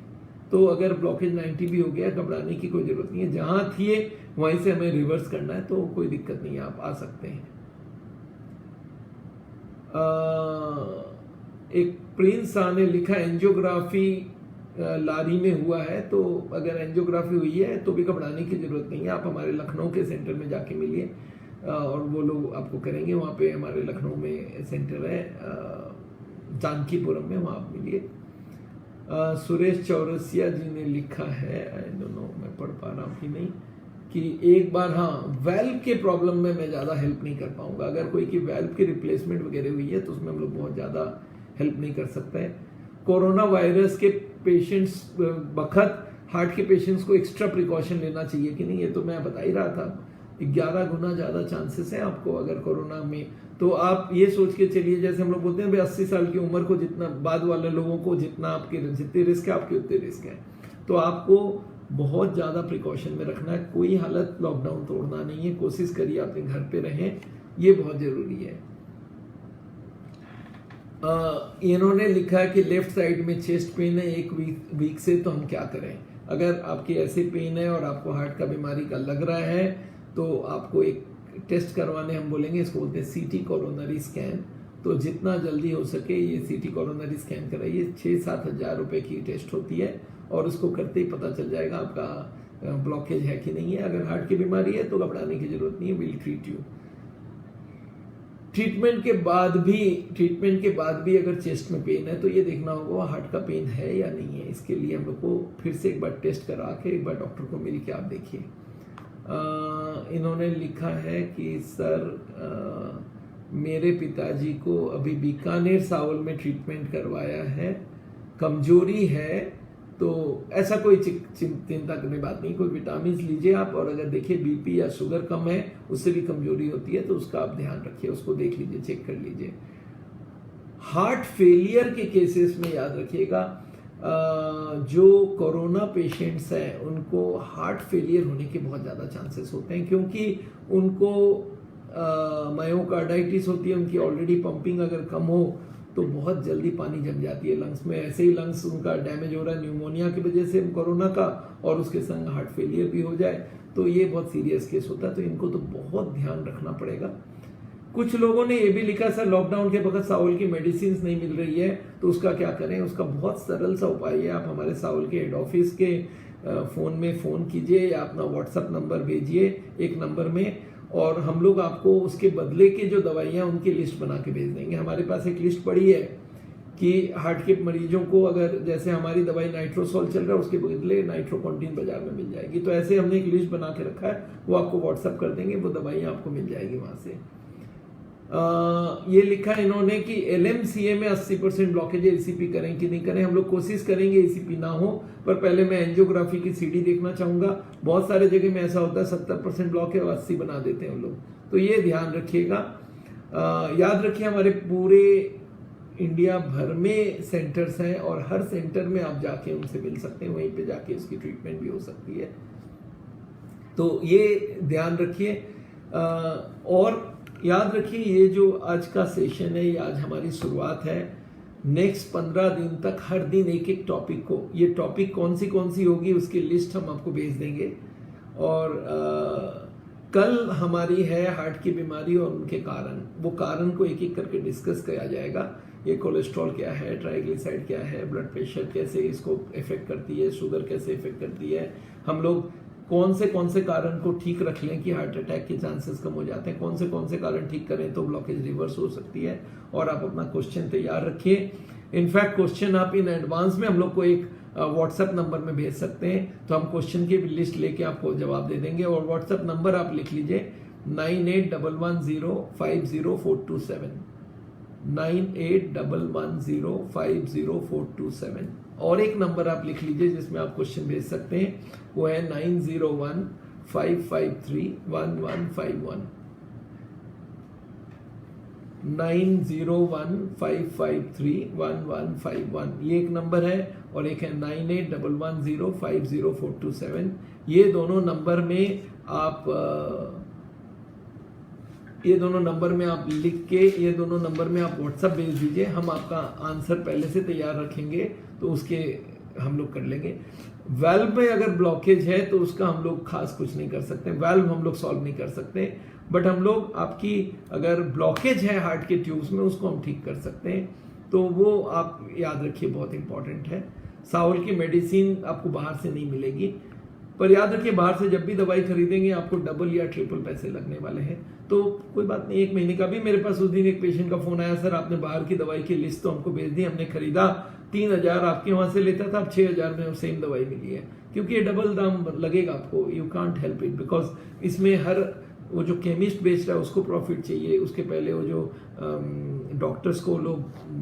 तो अगर ब्लॉकेज 90 भी हो गया घबराने की कोई जरूरत नहीं है। जहाँ थी वहीं से हमें रिवर्स करना है, तो कोई दिक्कत नहीं है, आप आ सकते हैं। एक प्रिंस शाह ने लिखा एंजियोग्राफी लारी में हुआ है, तो अगर एंजियोग्राफी हुई है तो भी घबराने की जरूरत नहीं है। आप हमारे लखनऊ के सेंटर में जाके मिलिए और वो लोग आपको करेंगे। वहाँ पे हमारे लखनऊ में सेंटर है, जानकीपुरम में, वहाँ आप मिलिए। सुरेश चौरसिया जी ने लिखा है, आई डोंट नो मैं पढ़ पा रहा हूँ कि नहीं, कि एक बार, हाँ, वेल्व के प्रॉब्लम में मैं ज़्यादा हेल्प नहीं कर पाऊंगा। अगर कोई की वेल्व की रिप्लेसमेंट वगैरह हुई है तो उसमें हम लोग बहुत ज़्यादा हेल्प नहीं कर सकते हैं। कोरोना वायरस के पेशेंट्स बखत हार्ट के पेशेंट्स को एक्स्ट्रा प्रिकॉशन लेना चाहिए कि नहीं, ये तो मैं बता ही रहा था। 11 गुना ज़्यादा चांसेस हैं आपको अगर कोरोना में, तो आप ये सोच के चलिए, जैसे हम लोग बोलते हैं भाई 80 साल की उम्र को जितना बाद वाले लोगों को जितना आपके जितने रिस्क है आपके उतने रिस्क है, तो आपको बहुत ज़्यादा प्रिकॉशन में रखना है। कोई हालत लॉकडाउन तोड़ना नहीं है, कोशिश करिए अपने घर पे रहें, ये बहुत ज़रूरी है। इन्होंने लिखा है कि लेफ्ट साइड में चेस्ट पेन है 1 वीक से, तो हम क्या करें? अगर आपकी ऐसे पेन है और आपको हार्ट का बीमारी का लग रहा है तो आपको एक टेस्ट करवाने हम बोलेंगे, इसको बोलते हैं सीटी कोरोनरी स्कैन। तो जितना जल्दी हो सके ये सीटी कोरोनरी स्कैन कराइए। 6-7 हज़ार रुपये की टेस्ट होती है और उसको करते ही पता चल जाएगा आपका ब्लॉकेज है कि नहीं है। अगर हार्ट की बीमारी है तो घबराने की जरूरत नहीं है, विल ट्रीट यू। ट्रीटमेंट के बाद भी अगर चेस्ट में पेन है तो ये देखना होगा हार्ट का पेन है या नहीं है। इसके लिए हम लोग को फिर से एक बार टेस्ट करा के एक बार डॉक्टर को मिल के आप देखिए। इन्होंने लिखा है कि सर मेरे पिताजी को अभी बीकानेर सावल में ट्रीटमेंट करवाया है, कमजोरी है, तो ऐसा कोई चिंता करने बात नहीं, कोई विटामिन लीजिए आप, और अगर देखिए बीपी या शुगर कम है उससे भी कमजोरी होती है तो उसका आप ध्यान रखिए, उसको देख लीजिए, चेक कर लीजिए। हार्ट फेलियर के केसेस में याद रखिएगा जो कोरोना पेशेंट्स हैं उनको हार्ट फेलियर होने के बहुत ज़्यादा चांसेस होते हैं, क्योंकि उनको मायोकार्डाइटिस होती है, उनकी ऑलरेडी पंपिंग अगर कम हो तो बहुत जल्दी पानी जम जाती है लंग्स में। ऐसे ही लंग्स उनका डैमेज हो रहा है न्यूमोनिया की वजह से कोरोना का, और उसके संग हार्ट फेलियर भी हो जाए तो ये बहुत सीरियस केस होता है, तो इनको तो बहुत ध्यान रखना पड़ेगा। कुछ लोगों ने ये भी लिखा सर लॉकडाउन के वक्त सावल की मेडिसिन नहीं मिल रही है तो उसका क्या करें। उसका बहुत सरल सा उपाय है, आप हमारे सावल के हेड ऑफिस के फ़ोन में फ़ोन कीजिए या अपना व्हाट्सएप नंबर भेजिए एक नंबर में, और हम लोग आपको उसके बदले के जो दवाइयाँ उनकी लिस्ट बना के भेज देंगे। हमारे पास एक लिस्ट पड़ी है कि हार्ट के मरीजों को अगर जैसे हमारी दवाई नाइट्रोसोल चल रहा है उसके बदले नाइट्रोकॉन्टिन बाजार में मिल जाएगी, तो ऐसे हमने एक लिस्ट बना के रखा है, वो आपको व्हाट्सएप कर देंगे, वो दवाइयाँ आपको मिल जाएगी वहाँ से। ये लिखा है इन्होंने कि LMCA में 80% ब्लॉकेज है, ECP करें कि नहीं करें। हम लोग कोशिश करेंगे ECP ना हो, पर पहले मैं एंजियोग्राफी की CD देखना चाहूँगा। बहुत सारे जगह में ऐसा होता है 70% ब्लॉक है और 80 बना देते हैं हम लोग, तो ये ध्यान रखिएगा। याद रखिए हमारे पूरे इंडिया भर में सेंटर्स हैं और हर सेंटर में आप जाके उनसे मिल सकते हैं, वहीं पे जाके उसकी ट्रीटमेंट भी हो सकती है, तो ये ध्यान रखिए। और याद रखिए ये जो आज का सेशन है, ये आज हमारी शुरुआत है। नेक्स्ट 15 दिन तक हर दिन एक एक टॉपिक को, ये टॉपिक कौन सी होगी उसकी लिस्ट हम आपको भेज देंगे। और कल हमारी है हार्ट की बीमारी और उनके कारण, वो कारण को एक एक करके डिस्कस किया जाएगा। ये कोलेस्ट्रॉल क्या है, ट्राइग्लिसराइड क्या है, ब्लड प्रेशर कैसे इसको इफेक्ट करती है, शुगर कैसे इफेक्ट करती है, हम लोग कौन से कारण को ठीक रख लें कि हार्ट अटैक के चांसेस कम हो जाते हैं, कौन से कारण ठीक करें तो ब्लॉकेज रिवर्स हो सकती है। और आप अपना क्वेश्चन तैयार रखिए। इनफैक्ट क्वेश्चन आप इन एडवांस में हम लोग को एक व्हाट्सएप नंबर में भेज सकते हैं, तो हम क्वेश्चन की लिस्ट लेके आपको जवाब दे देंगे। और व्हाट्सएप नंबर आप लिख लीजिए 9811050427 9811050427। और एक नंबर आप लिख लीजिए जिसमें आप क्वेश्चन भेज सकते हैं, वो है 9015531151 9015531151। ये एक नंबर है और एक है 9811050427। ये दोनों नंबर में आप लिख के ये दोनों नंबर में आप व्हाट्सएप भेज दीजिए, हम आपका आंसर पहले से तैयार रखेंगे तो उसके हम लोग कर लेंगे। वाल्व में अगर ब्लॉकेज है तो उसका हम लोग खास कुछ नहीं कर सकते, वाल्व हम लोग सॉल्व नहीं कर सकते, बट हम लोग आपकी अगर ब्लॉकेज है हार्ट के ट्यूब्स में उसको हम ठीक कर सकते हैं, तो वो आप याद रखिए बहुत इंपॉर्टेंट है। सावल की मेडिसिन आपको बाहर से नहीं मिलेगी, पर याद रखिए बाहर से जब भी दवाई खरीदेंगे आपको डबल या ट्रिपल पैसे लगने वाले हैं, तो कोई बात नहीं। 1 महीने का भी मेरे पास उस दिन एक पेशेंट का फोन आया, सर आपने बाहर की दवाई की लिस्ट तो हमको भेज दी, हमने खरीदा 3000 आपके वहां से लेता था, अब 6000 में सेम दवाई मिली है, क्योंकि ये डबल दाम लगेगा आपको। You can't help it because इसमें हर वो जो केमिस्ट बेच रहा है उसको प्रॉफिट चाहिए, उसके पहले वो जो डॉक्टर्स को लोग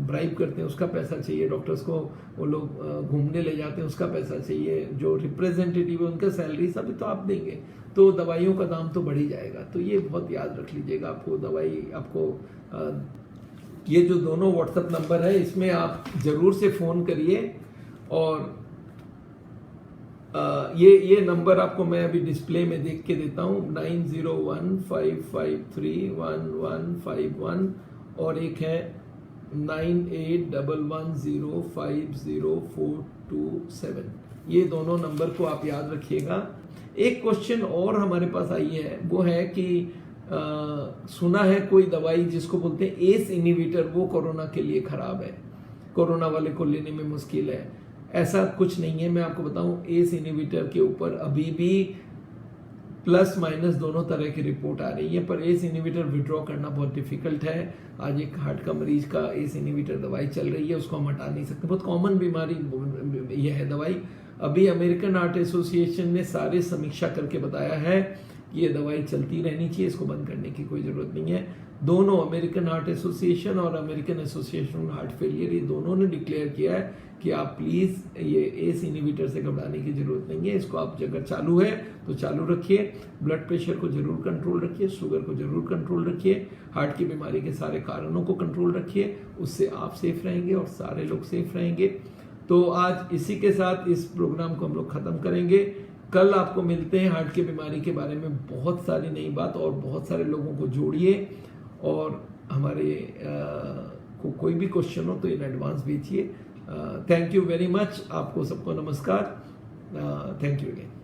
ब्राइब करते हैं उसका पैसा चाहिए, डॉक्टर्स को वो लोग घूमने ले जाते हैं उसका पैसा चाहिए, जो रिप्रेजेंटेटिव है उनका सैलरी सब तो आप देंगे, तो दवाइयों का दाम तो बढ़ ही जाएगा। तो ये बहुत याद रख लीजिएगा। आपको दवाई आपको ये जो दोनों व्हाट्सएप नंबर है इसमें आप जरूर से फ़ोन करिए, और ये नंबर आपको मैं अभी डिस्प्ले में देख के देता हूँ, 9015531151 और एक है 9811050427। ये दोनों नंबर को आप याद रखिएगा। एक क्वेश्चन और हमारे पास आई है, वो है कि सुना है कोई दवाई जिसको बोलते हैं एस इनहिबिटर, वो कोरोना के लिए खराब है, कोरोना वाले को लेने में मुश्किल है। ऐसा कुछ नहीं है। मैं आपको बताऊं, एस इनहिबिटर के ऊपर अभी भी प्लस माइनस दोनों तरह की रिपोर्ट आ रही है, पर एस इनहिबिटर विड्रॉ करना बहुत डिफिकल्ट है। आज एक हार्ट का मरीज का एस इनहिबिटर दवाई चल रही है, उसको हम हटा नहीं सकते, बहुत कॉमन बीमारी यह है दवाई। अभी अमेरिकन हार्ट एसोसिएशन ने सारे समीक्षा करके बताया है कि ये दवाई चलती रहनी चाहिए, इसको बंद करने की कोई ज़रूरत नहीं है। दोनों, अमेरिकन हार्ट एसोसिएशन और अमेरिकन एसोसिएशन हार्ट फेलियर, ये दोनों ने डिक्लेयर किया है कि आप प्लीज़ ये एस इनहिबिटर से घबराने की ज़रूरत नहीं है। इसको आप अगर चालू है तो चालू रखिए, ब्लड प्रेशर को ज़रूर कंट्रोल रखिए, शुगर को ज़रूर कंट्रोल रखिए, हार्ट की बीमारी के सारे कारणों को कंट्रोल रखिए, उससे आप सेफ रहेंगे और सारे लोग सेफ रहेंगे। तो आज इसी के साथ इस प्रोग्राम को हम लोग ख़त्म करेंगे। कल आपको मिलते हैं हार्ट की बीमारी के बारे में बहुत सारी नई बात, और बहुत सारे लोगों को जोड़िए, और हमारे को कोई भी क्वेश्चन हो तो इन एडवांस भेजिए। Thank you very much. आपको सबको नमस्कार। Thank you again.